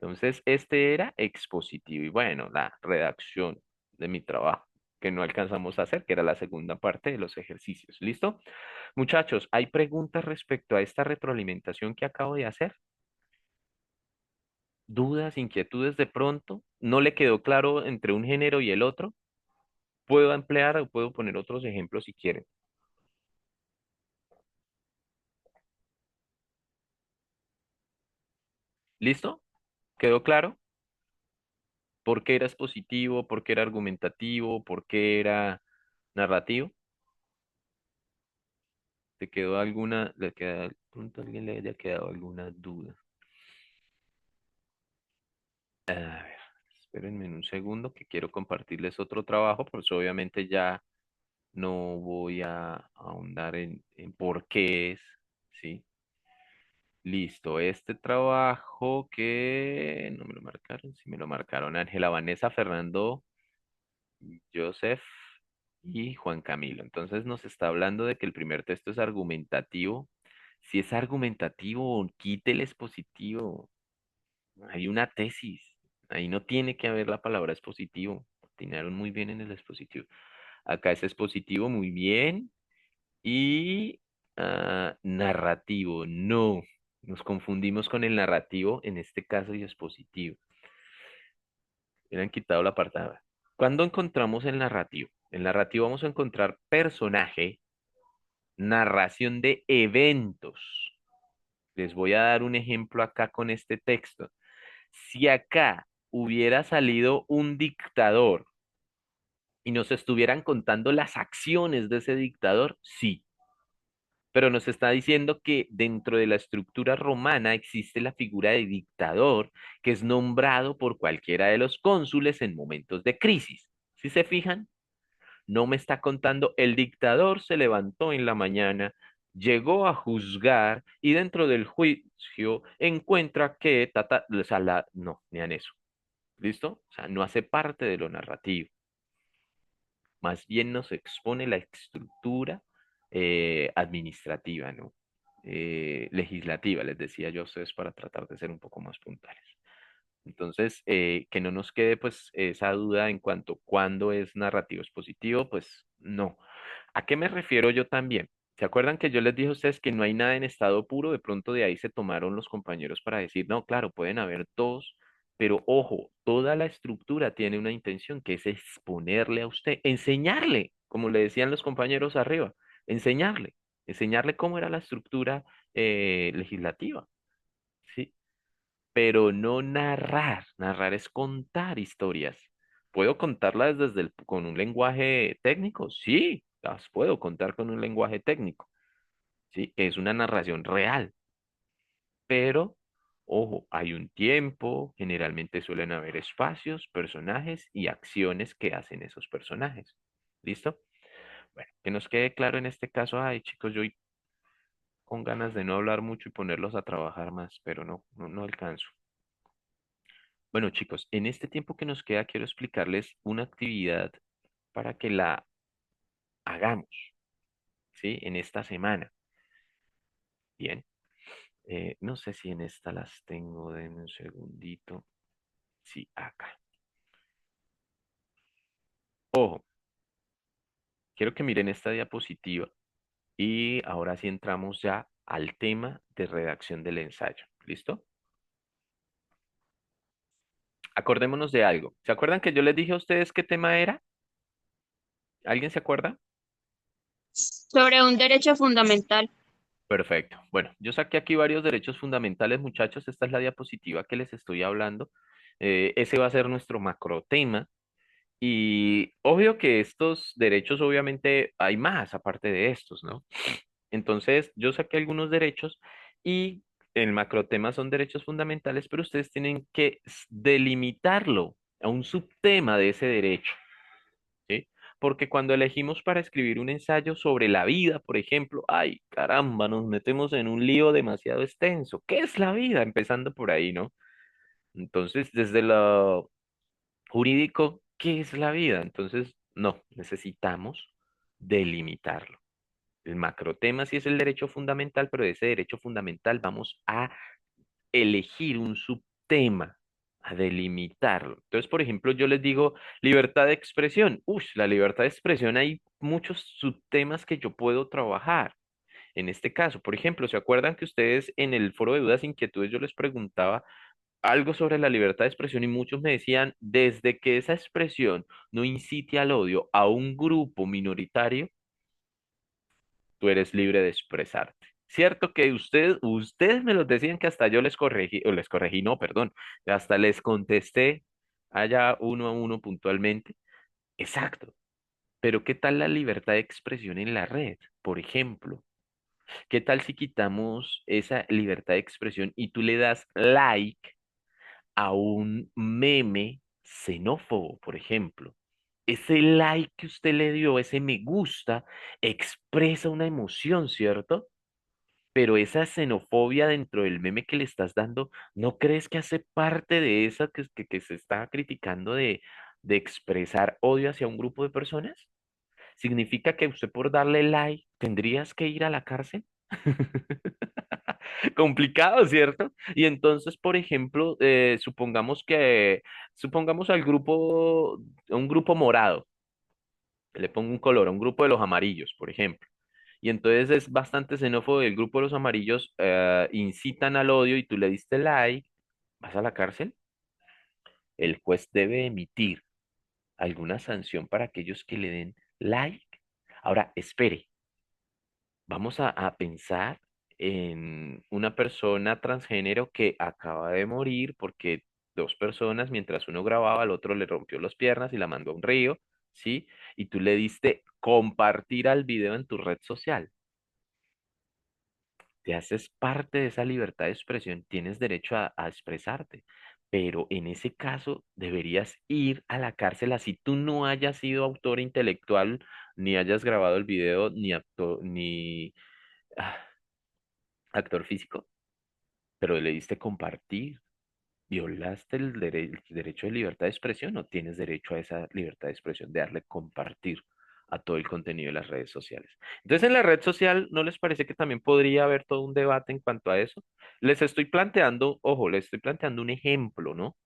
Entonces, este era expositivo y bueno, la redacción de mi trabajo, que no alcanzamos a hacer, que era la segunda parte de los ejercicios, ¿listo? Muchachos, ¿hay preguntas respecto a esta retroalimentación que acabo de hacer? dudas, inquietudes de pronto, no le quedó claro entre un género y el otro, puedo emplear o puedo poner otros ejemplos si quieren. ¿Listo? ¿Quedó claro? ¿Por qué era expositivo? ¿Por qué era argumentativo? ¿Por qué era narrativo? ¿Te quedó alguna, le queda, de pronto a alguien le haya quedado alguna duda? A ver, espérenme un segundo que quiero compartirles otro trabajo, pues obviamente ya no voy a ahondar en por qué es, ¿sí? Listo, este trabajo que no me lo marcaron, sí me lo marcaron Ángela Vanessa, Fernando, Joseph y Juan Camilo. Entonces nos está hablando de que el primer texto es argumentativo. Si es argumentativo, quite el expositivo. Hay una tesis. Ahí no tiene que haber la palabra expositivo. Atinaron muy bien en el expositivo. Acá es expositivo, muy bien. Y narrativo, no. Nos confundimos con el narrativo, en este caso, y expositivo. Hubieran quitado la apartada. ¿Cuándo encontramos el narrativo? El narrativo vamos a encontrar personaje, narración de eventos. Les voy a dar un ejemplo acá con este texto. Si acá hubiera salido un dictador y nos estuvieran contando las acciones de ese dictador, sí, pero nos está diciendo que dentro de la estructura romana existe la figura de dictador que es nombrado por cualquiera de los cónsules en momentos de crisis. ¿Sí se fijan? No me está contando el dictador se levantó en la mañana, llegó a juzgar y dentro del juicio encuentra que o sea, no, ni en eso. ¿Listo? O sea, no hace parte de lo narrativo. Más bien nos expone la estructura administrativa, ¿no? Legislativa, les decía yo a ustedes para tratar de ser un poco más puntuales. Entonces, que no nos quede pues esa duda en cuanto a cuándo es narrativo expositivo, pues no. ¿A qué me refiero yo también? ¿Se acuerdan que yo les dije a ustedes que no hay nada en estado puro? De pronto de ahí se tomaron los compañeros para decir, no, claro, pueden haber dos, pero ojo, toda la estructura tiene una intención que es exponerle a usted, enseñarle, como le decían los compañeros arriba, enseñarle, enseñarle cómo era la estructura legislativa, ¿sí? Pero no narrar. Narrar es contar historias. ¿Puedo contarlas con un lenguaje técnico? Sí, las puedo contar con un lenguaje técnico, ¿sí? Es una narración real, pero, ojo, hay un tiempo, generalmente suelen haber espacios, personajes y acciones que hacen esos personajes. ¿Listo? Bueno, que nos quede claro en este caso, ay chicos, yo con ganas de no hablar mucho y ponerlos a trabajar más, pero no alcanzo. Bueno, chicos, en este tiempo que nos queda, quiero explicarles una actividad para que la hagamos, ¿sí? En esta semana. Bien, no sé si en esta las tengo, denme un segundito. Sí, acá. Ojo, quiero que miren esta diapositiva y ahora sí entramos ya al tema de redacción del ensayo. ¿Listo? Acordémonos de algo. ¿Se acuerdan que yo les dije a ustedes qué tema era? ¿Alguien se acuerda? Sobre un derecho fundamental. Perfecto. Bueno, yo saqué aquí varios derechos fundamentales, muchachos. Esta es la diapositiva que les estoy hablando. Ese va a ser nuestro macro tema. Y obvio que estos derechos, obviamente, hay más aparte de estos, ¿no? Entonces, yo saqué algunos derechos y el macro tema son derechos fundamentales, pero ustedes tienen que delimitarlo a un subtema de ese derecho. ¿Sí? Porque cuando elegimos para escribir un ensayo sobre la vida, por ejemplo, ay, caramba, nos metemos en un lío demasiado extenso. ¿Qué es la vida? Empezando por ahí, ¿no? Entonces, desde lo jurídico, ¿qué es la vida? Entonces, no, necesitamos delimitarlo. El macrotema sí es el derecho fundamental, pero de ese derecho fundamental vamos a elegir un subtema, a delimitarlo. Entonces, por ejemplo, yo les digo libertad de expresión. Uy, la libertad de expresión hay muchos subtemas que yo puedo trabajar. En este caso, por ejemplo, ¿se acuerdan que ustedes en el foro de dudas e inquietudes yo les preguntaba algo sobre la libertad de expresión y muchos me decían, desde que esa expresión no incite al odio a un grupo minoritario, tú eres libre de expresarte. Cierto que ustedes me los decían que hasta yo les corregí, o les corregí, no, perdón, hasta les contesté allá uno a uno puntualmente. Exacto. Pero ¿qué tal la libertad de expresión en la red? Por ejemplo, ¿qué tal si quitamos esa libertad de expresión y tú le das like a un meme xenófobo, por ejemplo? Ese like que usted le dio, ese me gusta, expresa una emoción, ¿cierto? Pero esa xenofobia dentro del meme que le estás dando, ¿no crees que hace parte de esa que se está criticando de expresar odio hacia un grupo de personas? ¿Significa que usted por darle like tendrías que ir a la cárcel? Complicado, ¿cierto? Y entonces, por ejemplo, supongamos a un grupo morado, le pongo un color, a un grupo de los amarillos, por ejemplo. Y entonces es bastante xenófobo el grupo de los amarillos, incitan al odio y tú le diste like, ¿vas a la cárcel? El juez debe emitir alguna sanción para aquellos que le den like. Ahora, espere, vamos a pensar en una persona transgénero que acaba de morir porque dos personas, mientras uno grababa, al otro le rompió las piernas y la mandó a un río, ¿sí? Y tú le diste compartir al video en tu red social. Te haces parte de esa libertad de expresión, tienes derecho a expresarte, pero en ese caso deberías ir a la cárcel así tú no hayas sido autor intelectual, ni hayas grabado el video, ni ah, actor físico, pero le diste compartir. ¿Violaste el derecho de libertad de expresión o tienes derecho a esa libertad de expresión de darle compartir a todo el contenido de las redes sociales? Entonces, en la red social, ¿no les parece que también podría haber todo un debate en cuanto a eso? Les estoy planteando, ojo, les estoy planteando un ejemplo, ¿no?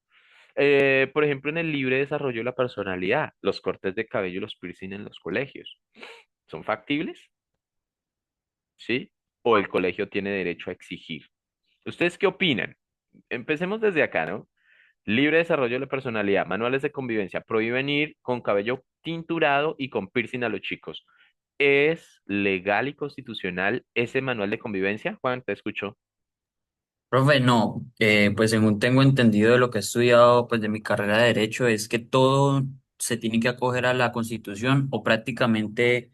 Por ejemplo, en el libre desarrollo de la personalidad, los cortes de cabello y los piercing en los colegios, ¿son factibles? ¿Sí? ¿O el colegio tiene derecho a exigir? ¿Ustedes qué opinan? Empecemos desde acá, ¿no? Libre desarrollo de la personalidad, manuales de convivencia, prohíben ir con cabello tinturado y con piercing a los chicos. ¿Es legal y constitucional ese manual de convivencia? Juan, te escucho. Profe, no, pues según tengo entendido de lo que he estudiado, pues de mi carrera de Derecho, es que todo se tiene que acoger a la Constitución o prácticamente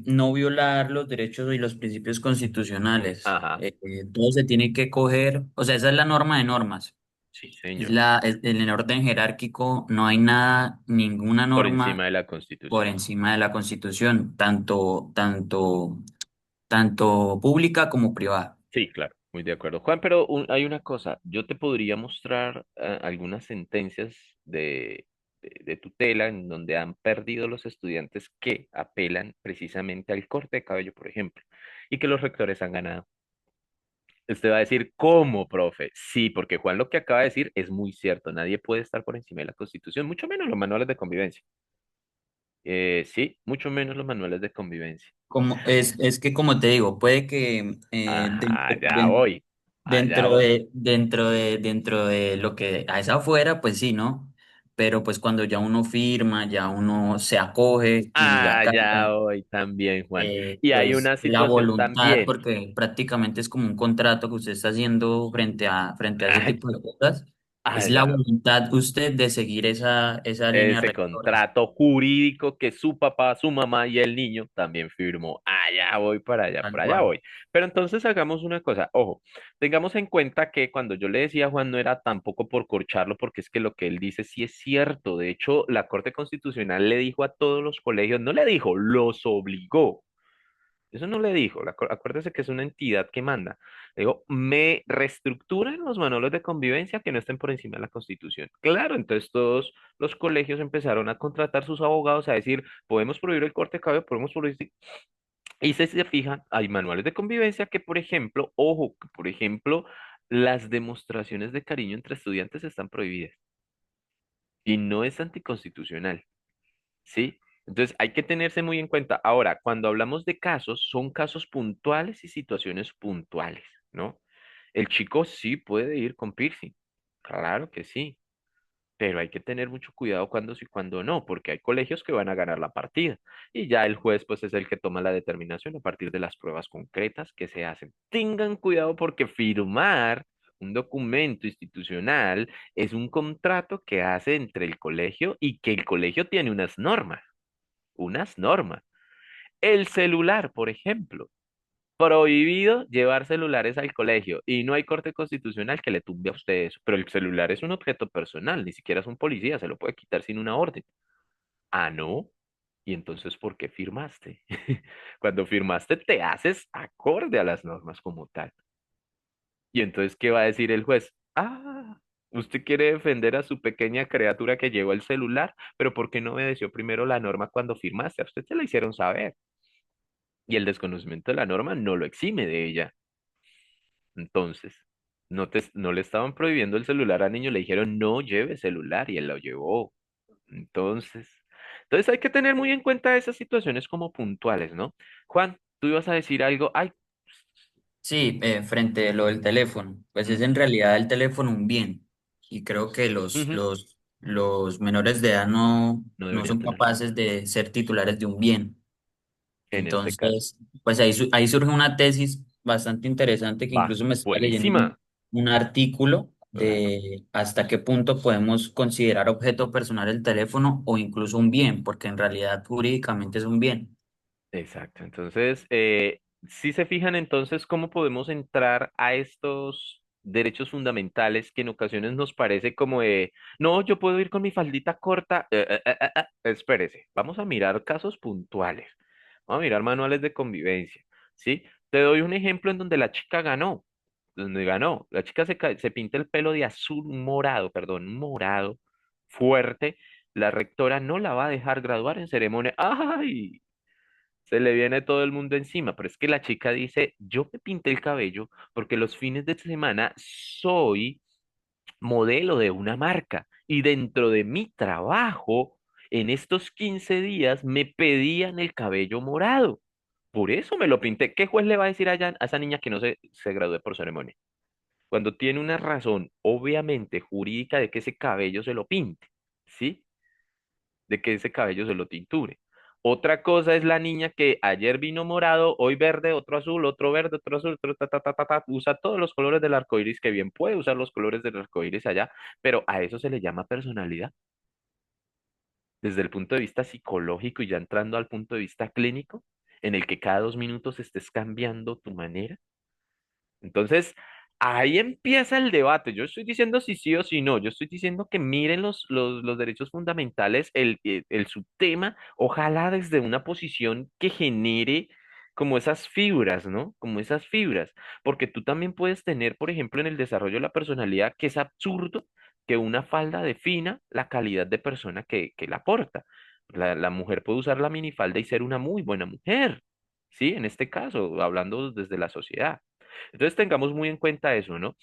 no violar los derechos y los principios constitucionales. Ajá, Todo se tiene que coger, o sea, esa es la norma de normas. sí, señor. En el orden jerárquico no hay nada, ninguna Por encima norma de la por Constitución. encima de la Constitución, tanto pública como privada. Sí, claro, muy de acuerdo. Juan, pero hay una cosa, yo te podría mostrar algunas sentencias de tutela en donde han perdido los estudiantes que apelan precisamente al corte de cabello, por ejemplo, y que los rectores han ganado. Usted va a decir, ¿cómo, profe? Sí, porque Juan lo que acaba de decir es muy cierto. Nadie puede estar por encima de la Constitución, mucho menos los manuales de convivencia. Sí, mucho menos los manuales de convivencia. Es que como te digo, puede que Ajá, ya voy, allá voy. dentro de lo que a esa afuera, pues sí, ¿no? Pero pues cuando ya uno firma, ya uno se acoge y Ah, acá ya voy también, Juan. Y hay pues una la situación voluntad, también. porque prácticamente es como un contrato que usted está haciendo frente a ese Ah, tipo de cosas, es la ya voluntad usted de seguir esa línea ese rectora. contrato jurídico que su papá, su mamá y el niño también firmó. Allá voy para allá, Tal por allá cual. voy. Pero entonces hagamos una cosa, ojo, tengamos en cuenta que cuando yo le decía a Juan no era tampoco por corcharlo, porque es que lo que él dice sí es cierto. De hecho, la Corte Constitucional le dijo a todos los colegios, no le dijo, los obligó. Eso no le dijo, acuérdese que es una entidad que manda. Le digo, me reestructuran los manuales de convivencia que no estén por encima de la Constitución. Claro, entonces todos los colegios empezaron a contratar sus abogados a decir, podemos prohibir el corte de cabello, podemos prohibir... Y si se fijan, hay manuales de convivencia que, por ejemplo, ojo, que por ejemplo, las demostraciones de cariño entre estudiantes están prohibidas y no es anticonstitucional. ¿Sí? Entonces hay que tenerse muy en cuenta. Ahora, cuando hablamos de casos, son casos puntuales y situaciones puntuales, ¿no? El chico sí puede ir con piercing, claro que sí, pero hay que tener mucho cuidado cuando sí, cuando no, porque hay colegios que van a ganar la partida y ya el juez pues es el que toma la determinación a partir de las pruebas concretas que se hacen. Tengan cuidado porque firmar un documento institucional es un contrato que hace entre el colegio y que el colegio tiene unas normas, unas normas. El celular, por ejemplo. Prohibido llevar celulares al colegio y no hay corte constitucional que le tumbe a usted eso. Pero el celular es un objeto personal, ni siquiera es un policía, se lo puede quitar sin una orden. Ah, no. ¿Y entonces por qué firmaste? Cuando firmaste te haces acorde a las normas como tal. Y entonces, ¿qué va a decir el juez? Ah, usted quiere defender a su pequeña criatura que llevó el celular, pero ¿por qué no obedeció primero la norma cuando firmaste? A usted se la hicieron saber. Y el desconocimiento de la norma no lo exime de ella. Entonces, no le estaban prohibiendo el celular al niño, le dijeron no lleve celular y él lo llevó. Entonces, entonces hay que tener muy en cuenta esas situaciones como puntuales, ¿no? Juan, tú ibas a decir algo. Ay, Sí, frente a lo del teléfono, pues es mm, en realidad el teléfono un bien y creo que ujú, los menores de edad no, no no deberían son tenerlo. capaces de ser titulares de un bien. En este caso, Entonces, pues ahí surge una tesis bastante interesante que va, incluso me estaba leyendo buenísima. un artículo Claro. de hasta qué punto podemos considerar objeto personal el teléfono o incluso un bien, porque en realidad jurídicamente es un bien. Exacto. Entonces, si se fijan entonces cómo podemos entrar a estos derechos fundamentales que en ocasiones nos parece como de, no, yo puedo ir con mi faldita corta. Espérese, vamos a mirar casos puntuales. Vamos a mirar manuales de convivencia, ¿sí? Te doy un ejemplo en donde la chica ganó, donde ganó. La chica se pinta el pelo de azul morado, perdón, morado, fuerte. La rectora no la va a dejar graduar en ceremonia. ¡Ay! Se le viene todo el mundo encima, pero es que la chica dice, yo me pinté el cabello porque los fines de semana soy modelo de una marca y dentro de mi trabajo, en estos 15 días, me pedían el cabello morado. Por eso me lo pinté. ¿Qué juez le va a decir a esa niña que no se gradúe por ceremonia? Cuando tiene una razón, obviamente, jurídica de que ese cabello se lo pinte, ¿sí? De que ese cabello se lo tinture. Otra cosa es la niña que ayer vino morado, hoy verde, otro azul, otro verde, otro azul, otro usa todos los colores del arco iris, que bien puede usar los colores del arco iris allá, pero a eso se le llama personalidad. Desde el punto de vista psicológico y ya entrando al punto de vista clínico, en el que cada 2 minutos estés cambiando tu manera. Entonces, ahí empieza el debate. Yo estoy diciendo si sí o si no. Yo estoy diciendo que miren los derechos fundamentales, el subtema, ojalá desde una posición que genere como esas fibras, ¿no? Como esas fibras. Porque tú también puedes tener, por ejemplo, en el desarrollo de la personalidad, que es absurdo que una falda defina la calidad de persona que la porta. La mujer puede usar la minifalda y ser una muy buena mujer. Sí, en este caso, hablando desde la sociedad. Entonces tengamos muy en cuenta eso, ¿no?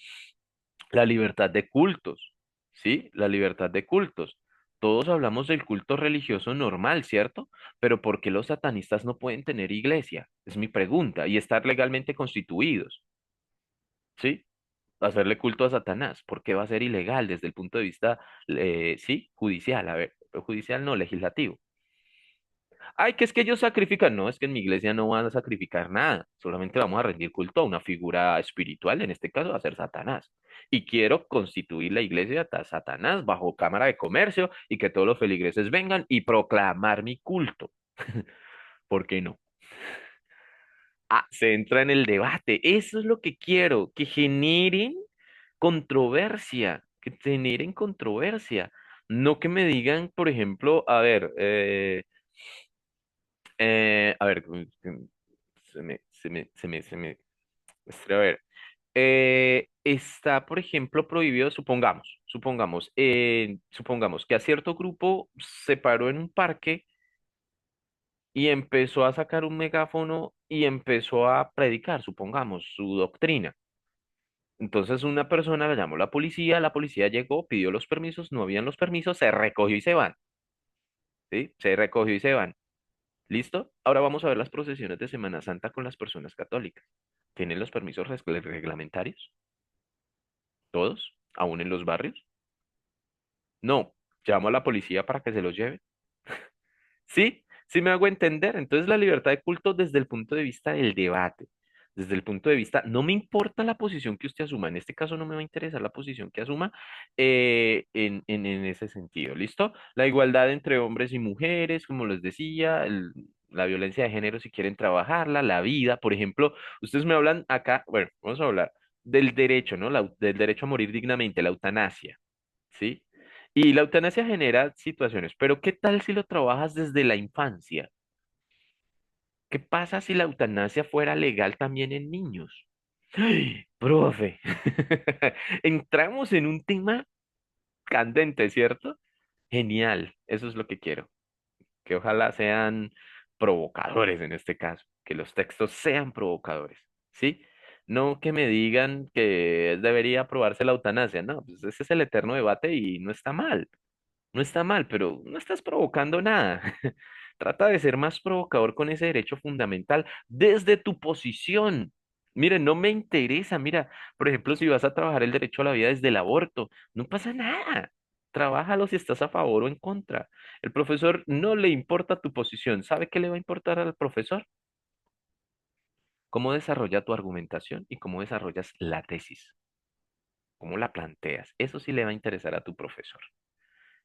La libertad de cultos, ¿sí? La libertad de cultos. Todos hablamos del culto religioso normal, ¿cierto? Pero ¿por qué los satanistas no pueden tener iglesia? Es mi pregunta. Y estar legalmente constituidos, ¿sí? Hacerle culto a Satanás. ¿Por qué va a ser ilegal desde el punto de vista, sí, judicial? A ver, judicial no, legislativo. Ay, que es que ellos sacrifican. No, es que en mi iglesia no van a sacrificar nada. Solamente vamos a rendir culto a una figura espiritual, en este caso va a ser Satanás. Y quiero constituir la iglesia de Satanás bajo cámara de comercio y que todos los feligreses vengan y proclamar mi culto. ¿Por qué no? Ah, se entra en el debate. Eso es lo que quiero, que generen controversia, que generen controversia. No que me digan, por ejemplo, a ver, a ver, a ver, está, por ejemplo, prohibido, supongamos que a cierto grupo se paró en un parque y empezó a sacar un megáfono y empezó a predicar, supongamos, su doctrina. Entonces una persona le llamó a la policía llegó, pidió los permisos, no habían los permisos, se recogió y se van, ¿sí? Se recogió y se van. ¿Listo? Ahora vamos a ver las procesiones de Semana Santa con las personas católicas. ¿Tienen los permisos reglamentarios? todos, aún en los barrios. No, llamo a la policía para que se los lleve. Sí, sí me hago entender. Entonces la libertad de culto desde el punto de vista del debate, desde el punto de vista, no me importa la posición que usted asuma, en este caso no me va a interesar la posición que asuma en ese sentido, ¿listo? La igualdad entre hombres y mujeres, como les decía, la violencia de género si quieren trabajarla, la vida, por ejemplo, ustedes me hablan acá, bueno, vamos a hablar del derecho, ¿no? Del derecho a morir dignamente, la eutanasia, ¿sí? Y la eutanasia genera situaciones, pero ¿qué tal si lo trabajas desde la infancia? ¿Qué pasa si la eutanasia fuera legal también en niños? ¡Ay, profe! Entramos en un tema candente, ¿cierto? Genial, eso es lo que quiero, que ojalá sean provocadores en este caso, que los textos sean provocadores, ¿sí? No que me digan que debería aprobarse la eutanasia, no, pues ese es el eterno debate y no está mal. No está mal, pero no estás provocando nada. Trata de ser más provocador con ese derecho fundamental desde tu posición. Mire, no me interesa. Mira, por ejemplo, si vas a trabajar el derecho a la vida desde el aborto, no pasa nada. Trabájalo si estás a favor o en contra. El profesor no le importa tu posición. ¿Sabe qué le va a importar al profesor? Cómo desarrolla tu argumentación y cómo desarrollas la tesis, cómo la planteas. Eso sí le va a interesar a tu profesor.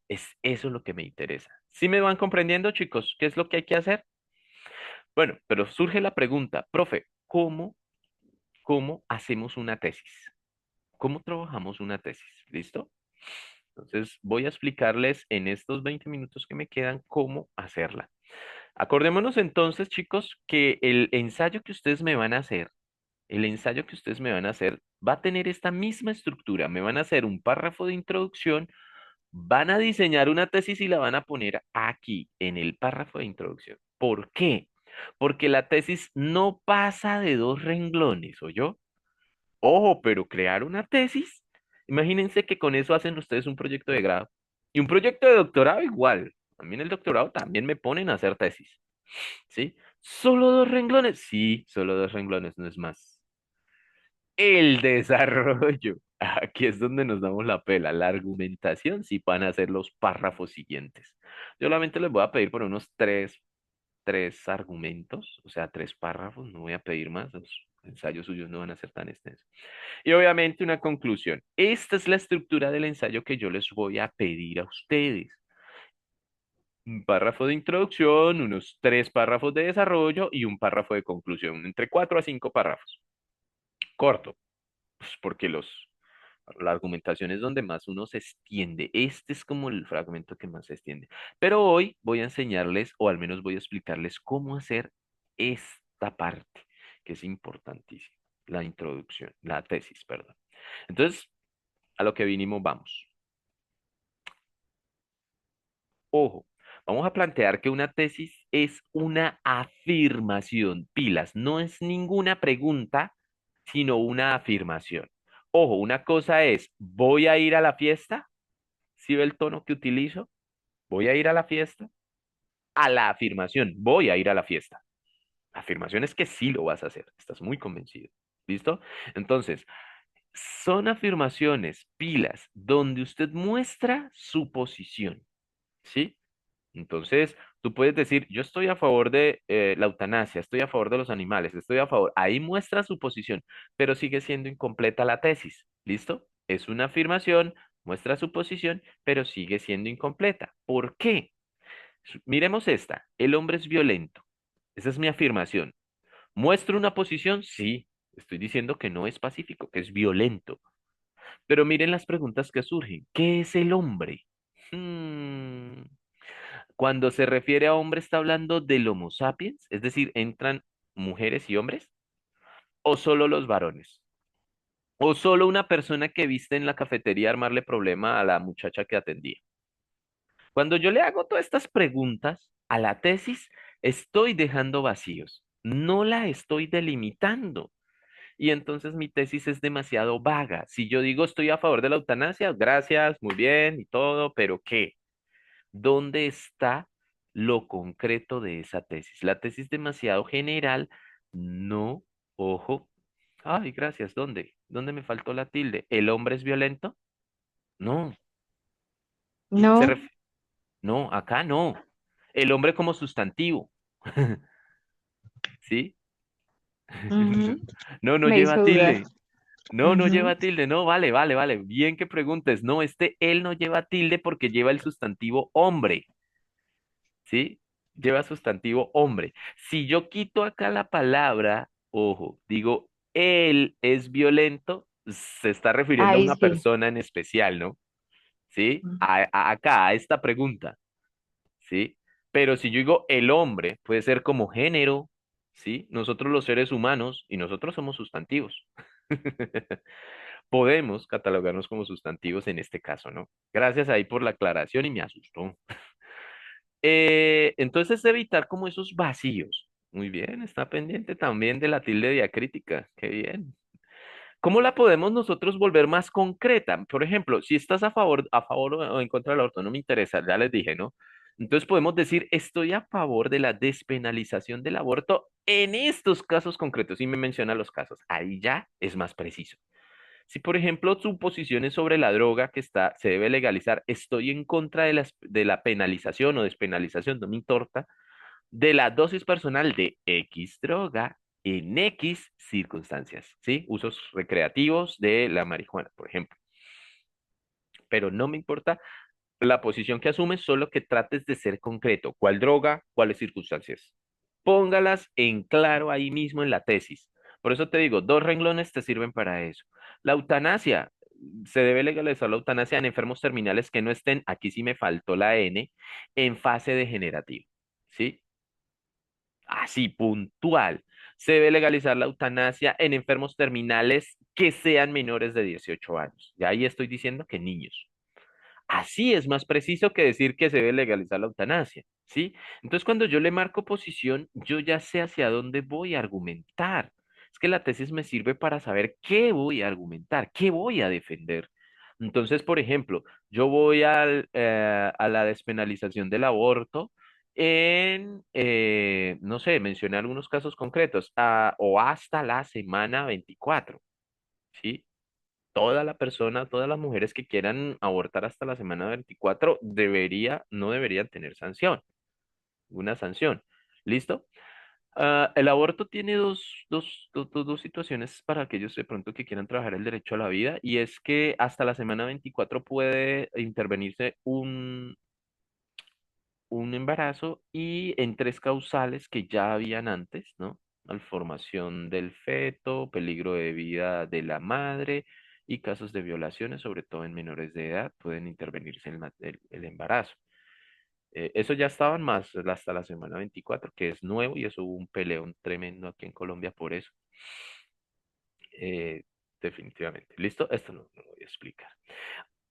Es eso lo que me interesa. ¿Sí me van comprendiendo, chicos? ¿Qué es lo que hay que hacer? Bueno, pero surge la pregunta, profe, ¿cómo hacemos una tesis? ¿Cómo trabajamos una tesis? ¿Listo? Entonces, voy a explicarles en estos 20 minutos que me quedan cómo hacerla. Acordémonos entonces, chicos, que el ensayo que ustedes me van a hacer, el ensayo que ustedes me van a hacer va a tener esta misma estructura. Me van a hacer un párrafo de introducción. Van a diseñar una tesis y la van a poner aquí, en el párrafo de introducción. ¿Por qué? Porque la tesis no pasa de 2 renglones, yo. Ojo, pero crear una tesis, imagínense que con eso hacen ustedes un proyecto de grado. Y un proyecto de doctorado igual. A mí en el doctorado también me ponen a hacer tesis. ¿Sí? ¿Solo 2 renglones? Sí, solo 2 renglones, no es más. El desarrollo. Aquí es donde nos damos la pela. La argumentación sí van a ser los párrafos siguientes. Yo solamente les voy a pedir por unos tres argumentos, o sea, 3 párrafos. No voy a pedir más. Los ensayos suyos no van a ser tan extensos. Y obviamente una conclusión. Esta es la estructura del ensayo que yo les voy a pedir a ustedes. Un párrafo de introducción, unos 3 párrafos de desarrollo y un párrafo de conclusión, entre 4 a 5 párrafos. Corto, pues porque la argumentación es donde más uno se extiende. Este es como el fragmento que más se extiende. Pero hoy voy a enseñarles, o al menos voy a explicarles cómo hacer esta parte, que es importantísima, la introducción, la tesis, perdón. Entonces, a lo que vinimos, vamos. Ojo, vamos a plantear que una tesis es una afirmación, pilas, no es ninguna pregunta, sino una afirmación. Ojo, una cosa es, ¿voy a ir a la fiesta? ¿Sí ve el tono que utilizo? ¿Voy a ir a la fiesta? A la afirmación, voy a ir a la fiesta. La afirmación es que sí lo vas a hacer, estás muy convencido. ¿Listo? Entonces, son afirmaciones, pilas, donde usted muestra su posición. ¿Sí? Entonces, tú puedes decir, yo estoy a favor de la eutanasia, estoy a favor de los animales, estoy a favor. Ahí muestra su posición, pero sigue siendo incompleta la tesis. ¿Listo? Es una afirmación, muestra su posición, pero sigue siendo incompleta. ¿Por qué? Miremos esta. El hombre es violento. Esa es mi afirmación. ¿Muestro una posición? Sí. Estoy diciendo que no es pacífico, que es violento. Pero miren las preguntas que surgen. ¿Qué es el hombre? Hmm. Cuando se refiere a hombre, ¿está hablando del Homo sapiens? Es decir, ¿entran mujeres y hombres? ¿O solo los varones? ¿O solo una persona que viste en la cafetería a armarle problema a la muchacha que atendía? Cuando yo le hago todas estas preguntas a la tesis, estoy dejando vacíos, no la estoy delimitando. Y entonces mi tesis es demasiado vaga. Si yo digo estoy a favor de la eutanasia, gracias, muy bien y todo, pero ¿qué? ¿Dónde está lo concreto de esa tesis? La tesis demasiado general, no, ojo, Ay, gracias. ¿Dónde? ¿Dónde me faltó la tilde? ¿El hombre es violento? No. Se No, ref- no, acá no. El hombre como sustantivo. ¿Sí? ujú, No, no me lleva hizo dudar. tilde. No, no Ujú. lleva tilde. No, vale, vale, vale. Bien que preguntes. No, él no lleva tilde porque lleva el sustantivo hombre. ¿Sí? Lleva sustantivo hombre. Si yo quito acá la palabra, ojo, digo, él es violento, se está refiriendo a Ahí una sí. persona en especial, ¿no? ¿Sí? Acá, a esta pregunta, ¿sí? Pero si yo digo el hombre, puede ser como género, ¿sí? Nosotros los seres humanos, y nosotros somos sustantivos. Podemos catalogarnos como sustantivos en este caso, ¿no? Gracias ahí por la aclaración y me asustó. Entonces, evitar como esos vacíos. Muy bien, está pendiente también de la tilde diacrítica. Qué bien. ¿Cómo la podemos nosotros volver más concreta? Por ejemplo, si estás a favor o en contra del aborto, no me interesa, ya les dije, ¿no? Entonces podemos decir, estoy a favor de la despenalización del aborto en estos casos concretos. Y me menciona los casos. Ahí ya es más preciso. Si, por ejemplo, su posición es sobre la droga se debe legalizar, estoy en contra de la penalización o despenalización, no me importa, de la dosis personal de X droga en X circunstancias, ¿sí? Usos recreativos de la marihuana, por ejemplo. Pero no me importa la posición que asumes, solo que trates de ser concreto. ¿Cuál droga? ¿Cuáles circunstancias? Póngalas en claro ahí mismo en la tesis. Por eso te digo, dos renglones te sirven para eso. La eutanasia. Se debe legalizar la eutanasia en enfermos terminales que no estén, aquí sí me faltó la N, en fase degenerativa. ¿Sí? Así, puntual. Se debe legalizar la eutanasia en enfermos terminales que sean menores de 18 años. Y ahí estoy diciendo que niños. Así es más preciso que decir que se debe legalizar la eutanasia, ¿sí? Entonces, cuando yo le marco posición, yo ya sé hacia dónde voy a argumentar. Es que la tesis me sirve para saber qué voy a argumentar, qué voy a defender. Entonces, por ejemplo, yo voy a la despenalización del aborto no sé, mencioné algunos casos concretos, o hasta la semana 24, ¿sí? Todas las mujeres que quieran abortar hasta la semana 24 no deberían tener sanción, una sanción. ¿Listo? El aborto tiene dos situaciones para aquellos de pronto que quieran trabajar el derecho a la vida, y es que hasta la semana 24 puede intervenirse un embarazo y en tres causales que ya habían antes, ¿no? Malformación del feto, peligro de vida de la madre y casos de violaciones, sobre todo en menores de edad, pueden intervenirse el embarazo. Eso ya estaban más hasta la semana 24, que es nuevo, y eso hubo un peleón tremendo aquí en Colombia por eso. Eh, definitivamente. ¿Listo? Esto no lo voy a explicar.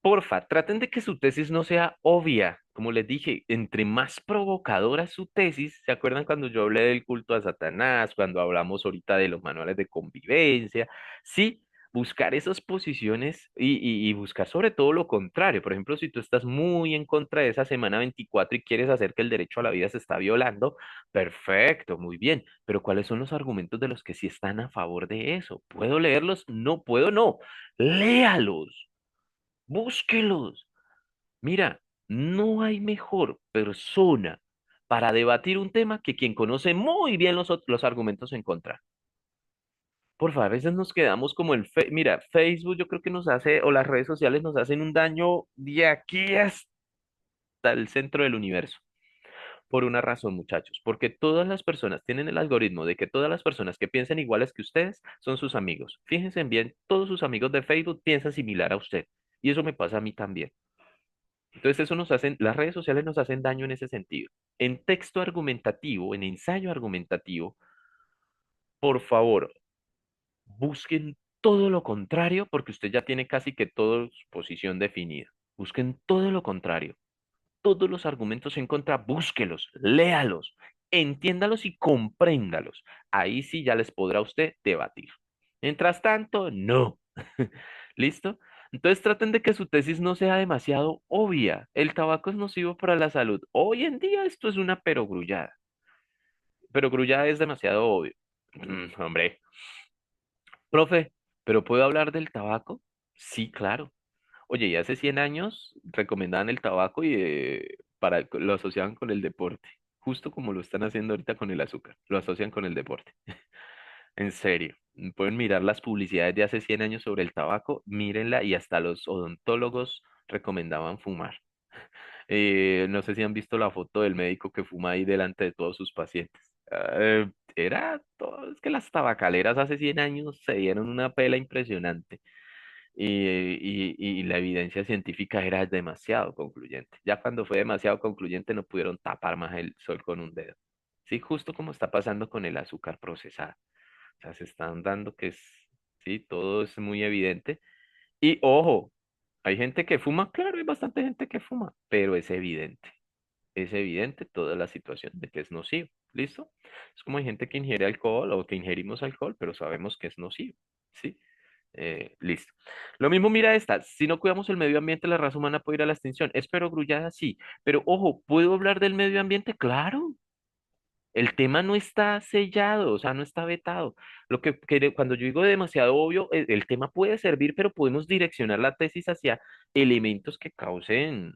Porfa, traten de que su tesis no sea obvia. Como les dije, entre más provocadora su tesis, ¿se acuerdan cuando yo hablé del culto a Satanás, cuando hablamos ahorita de los manuales de convivencia? Sí, buscar esas posiciones y buscar sobre todo lo contrario. Por ejemplo, si tú estás muy en contra de esa semana 24 y quieres hacer que el derecho a la vida se está violando, perfecto, muy bien. Pero ¿cuáles son los argumentos de los que sí están a favor de eso? ¿Puedo leerlos? No puedo, no. Léalos. Búsquelos. Mira, no hay mejor persona para debatir un tema que quien conoce muy bien los argumentos en contra. Por favor, a veces nos quedamos como mira, Facebook yo creo que nos hace, o las redes sociales nos hacen un daño de aquí hasta el centro del universo. Por una razón, muchachos, porque todas las personas tienen el algoritmo de que todas las personas que piensan iguales que ustedes son sus amigos. Fíjense bien, todos sus amigos de Facebook piensan similar a usted. Y eso me pasa a mí también. Entonces las redes sociales nos hacen daño en ese sentido. En texto argumentativo, en ensayo argumentativo, por favor, busquen todo lo contrario porque usted ya tiene casi que toda su posición definida. Busquen todo lo contrario. Todos los argumentos en contra, búsquelos, léalos, entiéndalos y compréndalos. Ahí sí ya les podrá usted debatir. Mientras tanto, no. ¿Listo? Entonces traten de que su tesis no sea demasiado obvia. El tabaco es nocivo para la salud. Hoy en día esto es una perogrullada. Perogrullada es demasiado obvio. Hombre, Profe, ¿pero puedo hablar del tabaco? Sí, claro. Oye, y hace 100 años recomendaban el tabaco y lo asociaban con el deporte, justo como lo están haciendo ahorita con el azúcar, lo asocian con el deporte. En serio, pueden mirar las publicidades de hace 100 años sobre el tabaco, mírenla y hasta los odontólogos recomendaban fumar. No sé si han visto la foto del médico que fuma ahí delante de todos sus pacientes. Era todo, es que las tabacaleras hace 100 años se dieron una pela impresionante y la evidencia científica era demasiado concluyente. Ya cuando fue demasiado concluyente no pudieron tapar más el sol con un dedo. Sí, justo como está pasando con el azúcar procesada. O sea, se están dando que es, sí, todo es muy evidente. Y ojo, hay gente que fuma, claro, hay bastante gente que fuma, pero es evidente toda la situación de que es nocivo. ¿Listo? Es como hay gente que ingiere alcohol o que ingerimos alcohol, pero sabemos que es nocivo. ¿Sí? Listo. Lo mismo, mira esta. Si no cuidamos el medio ambiente, la raza humana puede ir a la extinción. Espero grullada, sí. Pero ojo, ¿puedo hablar del medio ambiente? Claro. El tema no está sellado, o sea, no está vetado. Cuando yo digo demasiado obvio, el tema puede servir, pero podemos direccionar la tesis hacia elementos que causen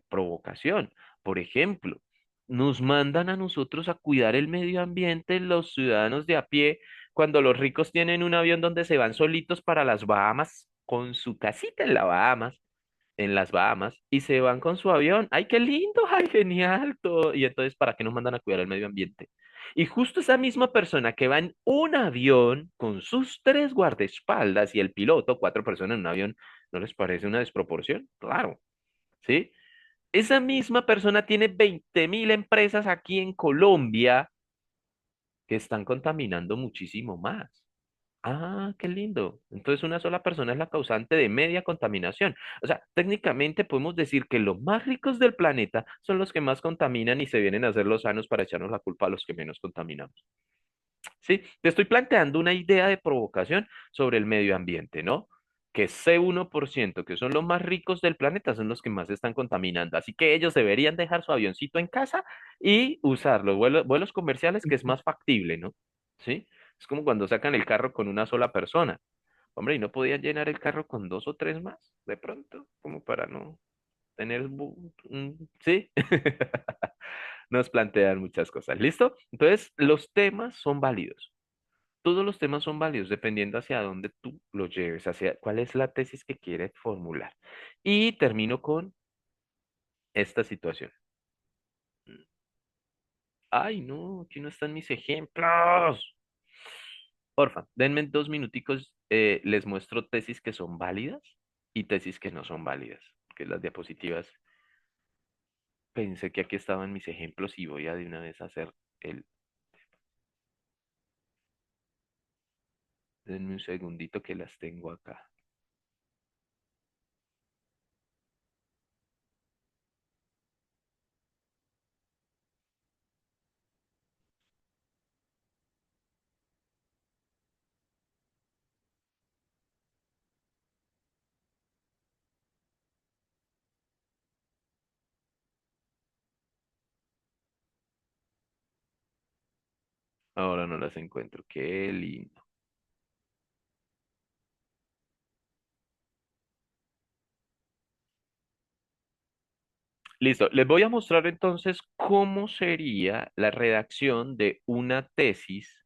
provocación. Por ejemplo, nos mandan a nosotros a cuidar el medio ambiente los ciudadanos de a pie cuando los ricos tienen un avión donde se van solitos para las Bahamas con su casita en las Bahamas, y se van con su avión. ¡Ay, qué lindo! ¡Ay, genial! Todo. Y entonces, ¿para qué nos mandan a cuidar el medio ambiente? Y justo esa misma persona que va en un avión con sus tres guardaespaldas y el piloto, cuatro personas en un avión, ¿no les parece una desproporción? Claro, ¿sí? Esa misma persona tiene 20.000 empresas aquí en Colombia que están contaminando muchísimo más. Ah, qué lindo. Entonces una sola persona es la causante de media contaminación. O sea, técnicamente podemos decir que los más ricos del planeta son los que más contaminan y se vienen a hacer los sanos para echarnos la culpa a los que menos contaminamos. Sí, te estoy planteando una idea de provocación sobre el medio ambiente, ¿no? Que ese 1%, que son los más ricos del planeta, son los que más están contaminando. Así que ellos deberían dejar su avioncito en casa y usar los vuelos comerciales, que es más factible, ¿no? ¿Sí? Es como cuando sacan el carro con una sola persona. Hombre, ¿y no podían llenar el carro con dos o tres más, de pronto? Como para no tener... ¿Sí? Nos plantean muchas cosas. ¿Listo? Entonces, los temas son válidos. Todos los temas son válidos dependiendo hacia dónde tú los lleves, hacia cuál es la tesis que quieres formular. Y termino con esta situación. Ay, no, aquí no están mis ejemplos. Porfa, denme 2 minuticos, les muestro tesis que son válidas y tesis que no son válidas, que las diapositivas, pensé que aquí estaban mis ejemplos y voy a de una vez hacer el... Denme un segundito que las tengo acá. Ahora no las encuentro, qué lindo. Listo, les voy a mostrar entonces cómo sería la redacción de una tesis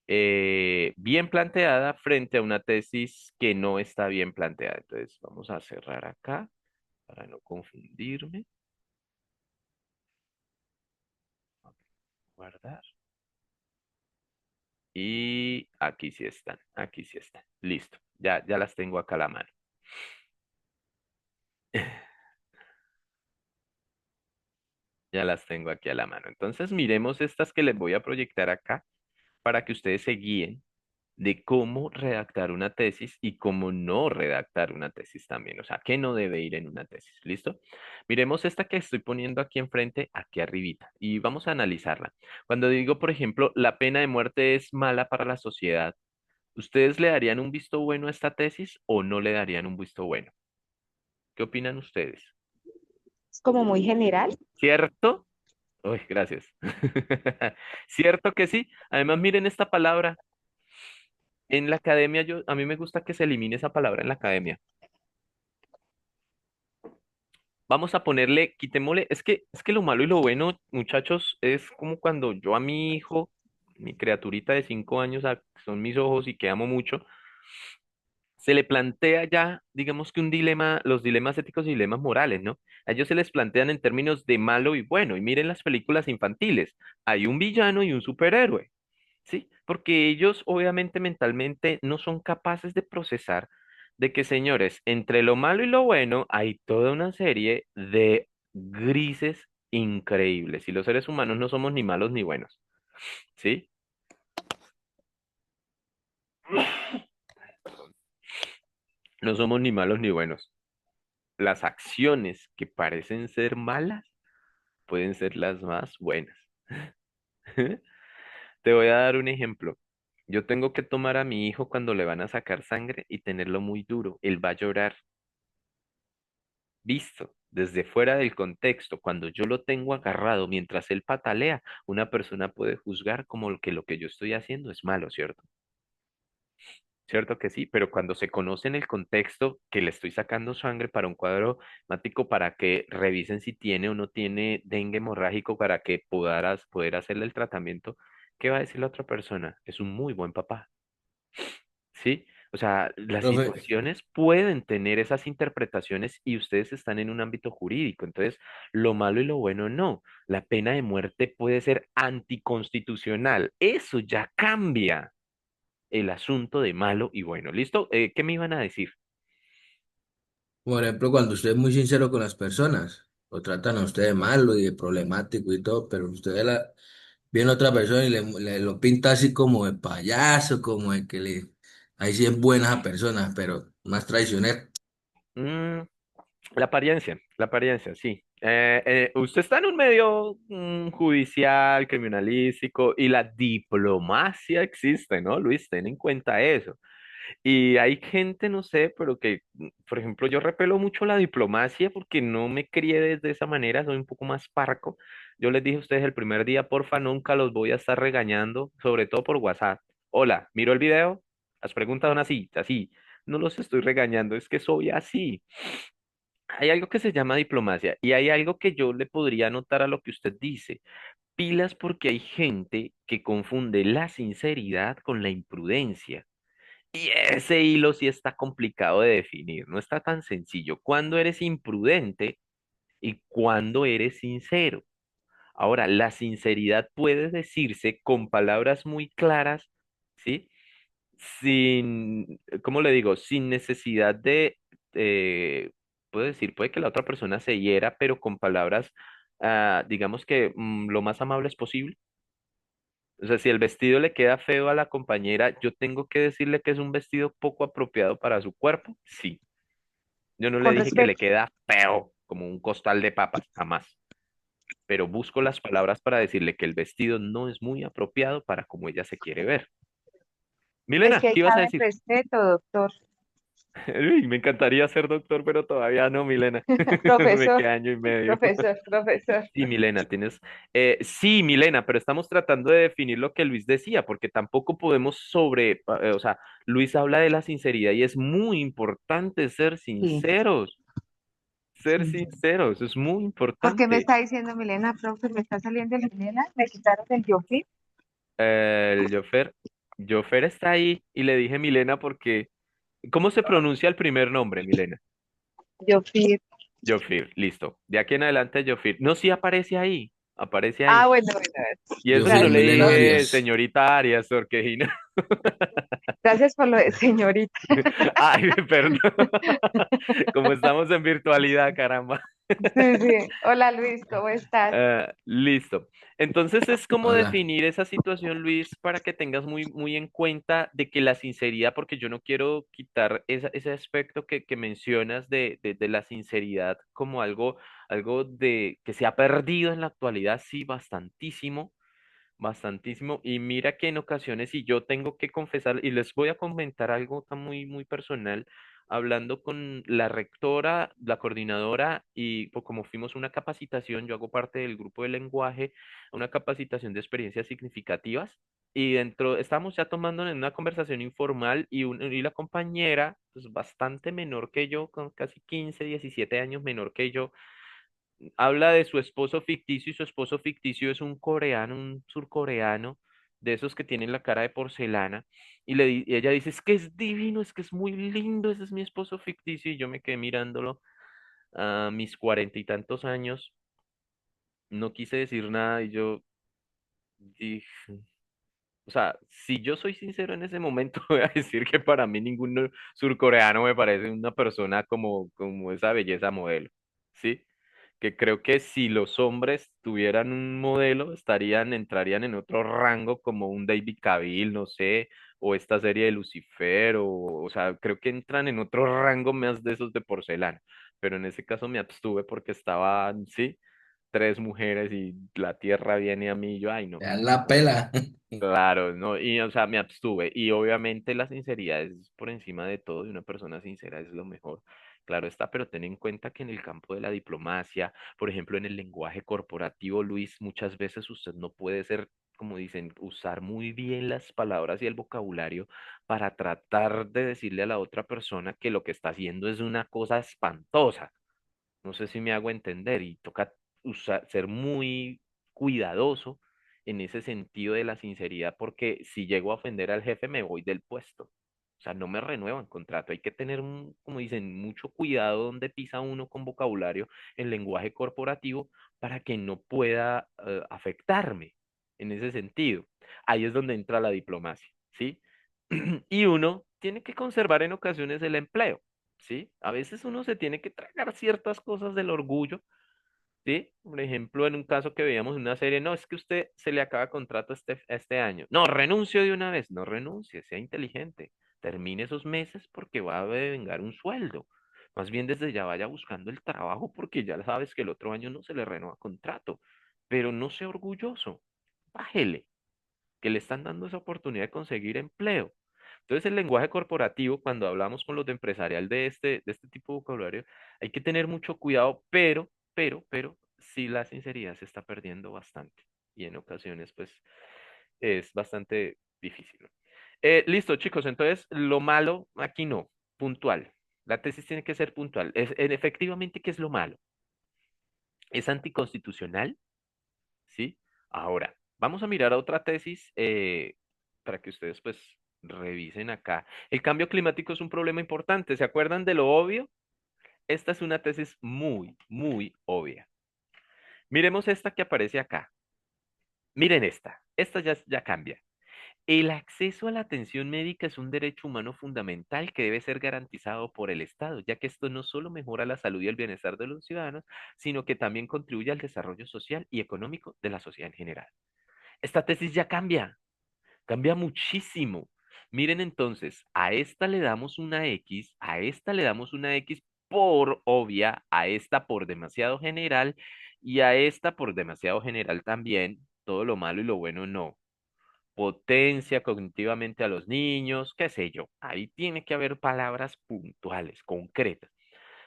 bien planteada frente a una tesis que no está bien planteada. Entonces, vamos a cerrar acá para no confundirme. Guardar. Y aquí sí están, aquí sí están. Listo, ya las tengo acá a la mano. Ya las tengo aquí a la mano. Entonces, miremos estas que les voy a proyectar acá para que ustedes se guíen de cómo redactar una tesis y cómo no redactar una tesis también. O sea, qué no debe ir en una tesis. ¿Listo? Miremos esta que estoy poniendo aquí enfrente, aquí arribita, y vamos a analizarla. Cuando digo, por ejemplo, la pena de muerte es mala para la sociedad, ¿ustedes le darían un visto bueno a esta tesis o no le darían un visto bueno? ¿Qué opinan ustedes? Es como muy general. ¿Cierto? Uy, gracias. ¿Cierto que sí? Además, miren esta palabra. En la academia, a mí me gusta que se elimine esa palabra en la academia. Vamos a ponerle, quitémosle, es que lo malo y lo bueno, muchachos, es como cuando yo a mi hijo, mi criaturita de 5 años, son mis ojos y que amo mucho, se le plantea ya, digamos que un dilema, los dilemas éticos y dilemas morales, ¿no? A ellos se les plantean en términos de malo y bueno, y miren las películas infantiles, hay un villano y un superhéroe, ¿sí? Porque ellos obviamente mentalmente no son capaces de procesar de que, señores, entre lo malo y lo bueno hay toda una serie de grises increíbles, y los seres humanos no somos ni malos ni buenos, ¿sí? No somos ni malos ni buenos. Las acciones que parecen ser malas pueden ser las más buenas. Te voy a dar un ejemplo. Yo tengo que tomar a mi hijo cuando le van a sacar sangre y tenerlo muy duro. Él va a llorar. Visto desde fuera del contexto, cuando yo lo tengo agarrado mientras él patalea, una persona puede juzgar como que lo que yo estoy haciendo es malo, ¿cierto? Cierto que sí, pero cuando se conoce en el contexto que le estoy sacando sangre para un cuadro hemático para que revisen si tiene o no tiene dengue hemorrágico para que poder hacerle el tratamiento, ¿qué va a decir la otra persona? Es un muy buen papá, ¿sí? O sea, las Profe, situaciones pueden tener esas interpretaciones y ustedes están en un ámbito jurídico. Entonces, lo malo y lo bueno no. La pena de muerte puede ser anticonstitucional. Eso ya cambia el asunto de malo y bueno. ¿Listo? ¿Qué me iban a decir? por ejemplo, cuando usted es muy sincero con las personas, lo tratan a usted de malo y de problemático y todo, pero usted viene a otra persona y le lo pinta así como de payaso, como de que ahí sí es buena esa persona, pero más traicionero. Mm, la apariencia, sí. Usted está en un medio judicial, criminalístico y la diplomacia existe, ¿no, Luis? Ten en cuenta eso. Y hay gente, no sé, pero que, por ejemplo, yo repelo mucho la diplomacia porque no me crié desde esa manera, soy un poco más parco. Yo les dije a ustedes el primer día, porfa, nunca los voy a estar regañando, sobre todo por WhatsApp. Hola, miro el video, las preguntas son así, así. No los estoy regañando, es que soy así. Hay algo que se llama diplomacia y hay algo que yo le podría anotar a lo que usted dice. Pilas porque hay gente que confunde la sinceridad con la imprudencia. Y ese hilo sí está complicado de definir, no está tan sencillo. ¿Cuándo eres imprudente y cuándo eres sincero? Ahora, la sinceridad puede decirse con palabras muy claras, ¿sí? Sin, ¿cómo le digo? Sin necesidad de, puedo decir, puede que la otra persona se hiera, pero con palabras, digamos que lo más amables posible. O sea, si el vestido le queda feo a la compañera, yo tengo que decirle que es un vestido poco apropiado para su cuerpo. Sí. Yo no le Con dije que le respeto. queda feo, como un costal de papas, jamás. Pero busco las palabras para decirle que el vestido no es muy apropiado para como ella se quiere ver. Es que Milena, ahí ¿qué ibas a cabe decir? respeto, doctor. Uy, me encantaría ser doctor, pero todavía no, Milena. Me Profesor, queda año y medio. profesor, profesor. Sí, Milena, tienes. Sí, Milena, pero estamos tratando de definir lo que Luis decía, porque tampoco podemos o sea, Luis habla de la sinceridad y es muy importante Sí, ser sí. sinceros, es muy ¿Por qué me importante. está diciendo Milena, profe? ¿Me está saliendo el Milena? ¿Me quitaron el Yofi? El Jofer está ahí y le dije Milena porque, ¿cómo se pronuncia el primer nombre, Milena? Yofi. Jofir, listo. De aquí en adelante, Jofir. No, sí aparece ahí, aparece Ah, ahí. bueno, bueno. Y Yo eso que fui no Gracias, le Milena profe. dije Arias. señorita Arias, porque Gracias por lo de señorita. ay, perdón. Como estamos en virtualidad, caramba. Sí, sí. Hola Luis, ¿cómo estás? Listo. Entonces es como Hola. definir esa situación, Luis, para que tengas muy, muy en cuenta de que la sinceridad, porque yo no quiero quitar ese aspecto que mencionas de la sinceridad como algo de que se ha perdido en la actualidad, sí, bastantísimo. Bastantísimo. Y mira que en ocasiones, y yo tengo que confesar, y les voy a comentar algo tan muy, muy personal, hablando con la rectora, la coordinadora, y pues, como fuimos a una capacitación, yo hago parte del grupo de lenguaje, una capacitación de experiencias significativas. y dentro, estábamos ya tomando en una conversación informal y la compañera, pues bastante menor que yo, con casi 15 17 años menor que yo, habla de su esposo ficticio y su esposo ficticio es un coreano, un surcoreano, de esos que tienen la cara de porcelana. Y ella dice, es que es divino, es que es muy lindo, ese es mi esposo ficticio. Y yo me quedé mirándolo a mis 40 y tantos años, no quise decir nada y yo dije, o sea, si yo soy sincero en ese momento, voy a decir que para mí ningún surcoreano me parece una persona como esa belleza modelo, ¿sí? Que creo que si los hombres tuvieran un modelo, entrarían en otro rango como un David Cavill, no sé, o esta serie de Lucifer, o sea, creo que entran en otro rango más de esos de porcelana. Pero en ese caso me abstuve porque estaban, sí, tres mujeres y la tierra viene a mí y yo, ay, no. Le dan la pela. Claro, no, y o sea, me abstuve. Y obviamente la sinceridad es por encima de todo, y una persona sincera es lo mejor. Claro está, pero ten en cuenta que en el campo de la diplomacia, por ejemplo, en el lenguaje corporativo, Luis, muchas veces usted no puede ser, como dicen, usar muy bien las palabras y el vocabulario para tratar de decirle a la otra persona que lo que está haciendo es una cosa espantosa. No sé si me hago entender y toca ser muy cuidadoso en ese sentido de la sinceridad porque si llego a ofender al jefe me voy del puesto. O sea, no me renuevan contrato. Hay que tener, como dicen, mucho cuidado donde pisa uno con vocabulario en lenguaje corporativo para que no pueda afectarme en ese sentido. Ahí es donde entra la diplomacia, ¿sí? Y uno tiene que conservar en ocasiones el empleo. ¿Sí? A veces uno se tiene que tragar ciertas cosas del orgullo, ¿sí? Por ejemplo, en un caso que veíamos en una serie, no, es que usted se le acaba contrato este año. No, renuncio de una vez. No renuncie, sea inteligente. Termine esos meses porque va a devengar un sueldo. Más bien desde ya vaya buscando el trabajo porque ya sabes que el otro año no se le renueva contrato. Pero no sea orgulloso. Bájele que le están dando esa oportunidad de conseguir empleo. Entonces, el lenguaje corporativo, cuando hablamos con los de empresarial de este tipo de vocabulario, hay que tener mucho cuidado, pero, sí la sinceridad se está perdiendo bastante. Y en ocasiones, pues, es bastante difícil, ¿no? Listo, chicos, entonces, lo malo aquí no, puntual. La tesis tiene que ser puntual. Efectivamente, ¿qué es lo malo? Es anticonstitucional, ¿sí? Ahora, vamos a mirar a otra tesis para que ustedes pues revisen acá. El cambio climático es un problema importante. ¿Se acuerdan de lo obvio? Esta es una tesis muy, muy obvia. Miremos esta que aparece acá. Miren esta. Esta ya cambia. El acceso a la atención médica es un derecho humano fundamental que debe ser garantizado por el Estado, ya que esto no solo mejora la salud y el bienestar de los ciudadanos, sino que también contribuye al desarrollo social y económico de la sociedad en general. Esta tesis ya cambia muchísimo. Miren entonces, a esta le damos una X, a esta le damos una X por obvia, a esta por demasiado general y a esta por demasiado general también, todo lo malo y lo bueno no. Potencia cognitivamente a los niños, qué sé yo. Ahí tiene que haber palabras puntuales, concretas,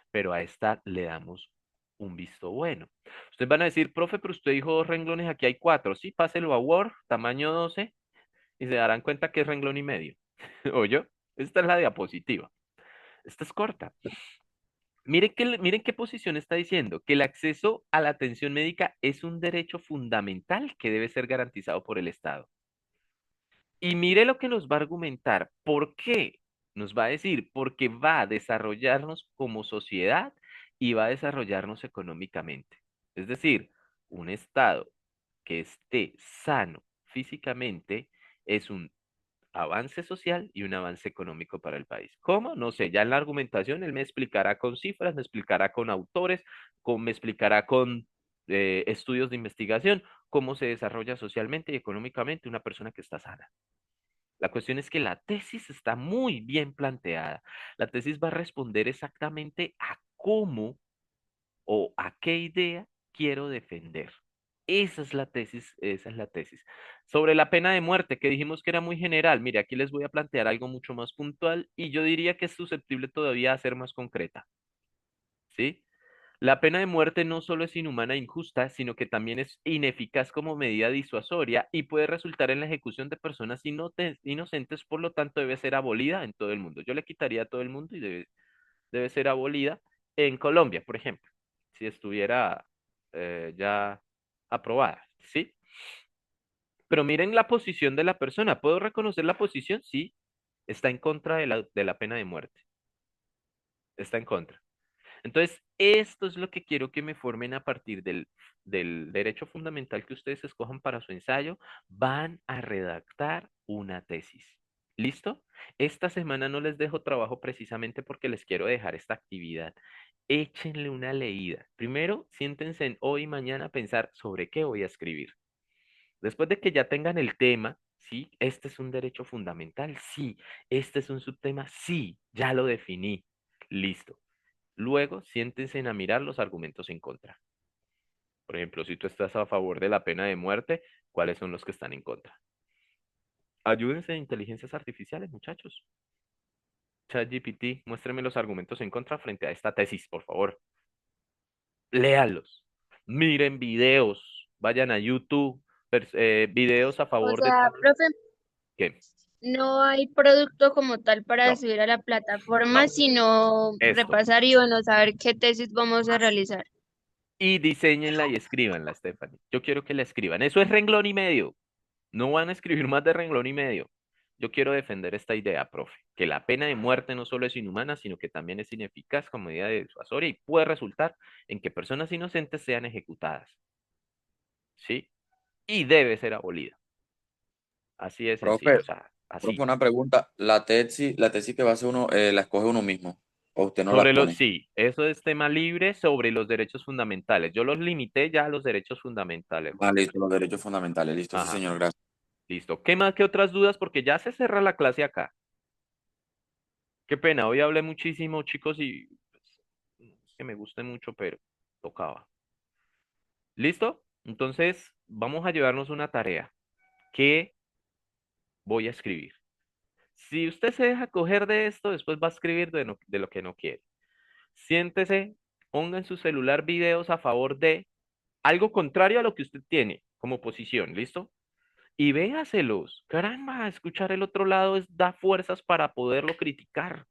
pero a esta le damos un visto bueno. Ustedes van a decir, profe, pero usted dijo dos renglones, aquí hay cuatro. Sí, páselo a Word, tamaño 12 y se darán cuenta que es renglón y medio. ¿Oyó? Esta es la diapositiva. Esta es corta. Miren qué posición está diciendo, que el acceso a la atención médica es un derecho fundamental que debe ser garantizado por el Estado. Y mire lo que nos va a argumentar. ¿Por qué? Nos va a decir, porque va a desarrollarnos como sociedad y va a desarrollarnos económicamente. Es decir, un Estado que esté sano físicamente es un avance social y un avance económico para el país. ¿Cómo? No sé, ya en la argumentación él me explicará con cifras, me explicará con autores, me explicará con estudios de investigación cómo se desarrolla socialmente y económicamente una persona que está sana. La cuestión es que la tesis está muy bien planteada. La tesis va a responder exactamente a cómo o a qué idea quiero defender. Esa es la tesis, esa es la tesis. Sobre la pena de muerte, que dijimos que era muy general, mire, aquí les voy a plantear algo mucho más puntual y yo diría que es susceptible todavía a ser más concreta, ¿sí? La pena de muerte no solo es inhumana e injusta, sino que también es ineficaz como medida disuasoria y puede resultar en la ejecución de personas inocentes, por lo tanto debe ser abolida en todo el mundo. Yo le quitaría a todo el mundo y debe ser abolida en Colombia, por ejemplo, si estuviera ya aprobada, ¿sí? Pero miren la posición de la persona. ¿Puedo reconocer la posición? Sí, está en contra de la pena de muerte. Está en contra. Entonces, esto es lo que quiero que me formen a partir del derecho fundamental que ustedes escojan para su ensayo. Van a redactar una tesis. ¿Listo? Esta semana no les dejo trabajo precisamente porque les quiero dejar esta actividad. Échenle una leída. Primero, siéntense en hoy y mañana a pensar sobre qué voy a escribir. Después de que ya tengan el tema, sí, este es un derecho fundamental, sí, este es un subtema, sí, ya lo definí. Listo. Luego, siéntense a mirar los argumentos en contra. Por ejemplo, si tú estás a favor de la pena de muerte, ¿cuáles son los que están en contra? Ayúdense de inteligencias artificiales, muchachos. ChatGPT, muéstrame los argumentos en contra frente a esta tesis, por favor. Léalos. Miren videos. Vayan a YouTube. Videos a O favor de sea, tal. profe, ¿Qué? no hay producto como tal para No, subir a la plataforma, no. sino Esto. repasar y bueno, saber qué tesis vamos a realizar. Y diseñenla y escríbanla, Stephanie. Yo quiero que la escriban. Eso es renglón y medio. No van a escribir más de renglón y medio. Yo quiero defender esta idea, profe, que la pena de muerte no solo es inhumana, sino que también es ineficaz como medida disuasoria y puede resultar en que personas inocentes sean ejecutadas, ¿sí? Y debe ser abolida. Así de sencillo, Profe, o sea, profe, así. una pregunta. La tesis que va a hacer uno, la escoge uno mismo, o usted no la pone. Sí, eso es tema libre sobre los derechos fundamentales. Yo los limité ya a los derechos fundamentales, Juan. Ah, listo, los derechos fundamentales. Listo, sí, Ajá, señor, gracias. listo. ¿Qué más que otras dudas? Porque ya se cerra la clase acá. Qué pena, hoy hablé muchísimo, chicos, y pues, es que me guste mucho, pero tocaba. ¿Listo? Entonces, vamos a llevarnos una tarea. ¿Qué voy a escribir? Si usted se deja coger de esto, después va a escribir de lo que no quiere. Siéntese, ponga en su celular videos a favor de algo contrario a lo que usted tiene como posición, ¿listo? Y véaselos. Caramba, escuchar el otro lado da fuerzas para poderlo criticar,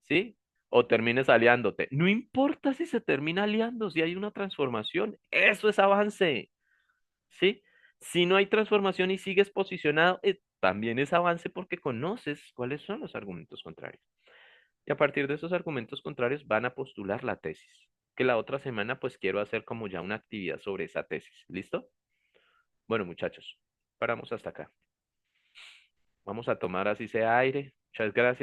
¿sí? O termines aliándote. No importa si se termina aliando, si hay una transformación, eso es avance. ¿Sí? Si no hay transformación y sigues posicionado, también es avance porque conoces cuáles son los argumentos contrarios. Y a partir de esos argumentos contrarios van a postular la tesis, que la otra semana pues quiero hacer como ya una actividad sobre esa tesis. ¿Listo? Bueno, muchachos, paramos hasta acá. Vamos a tomar así sea aire. Muchas gracias.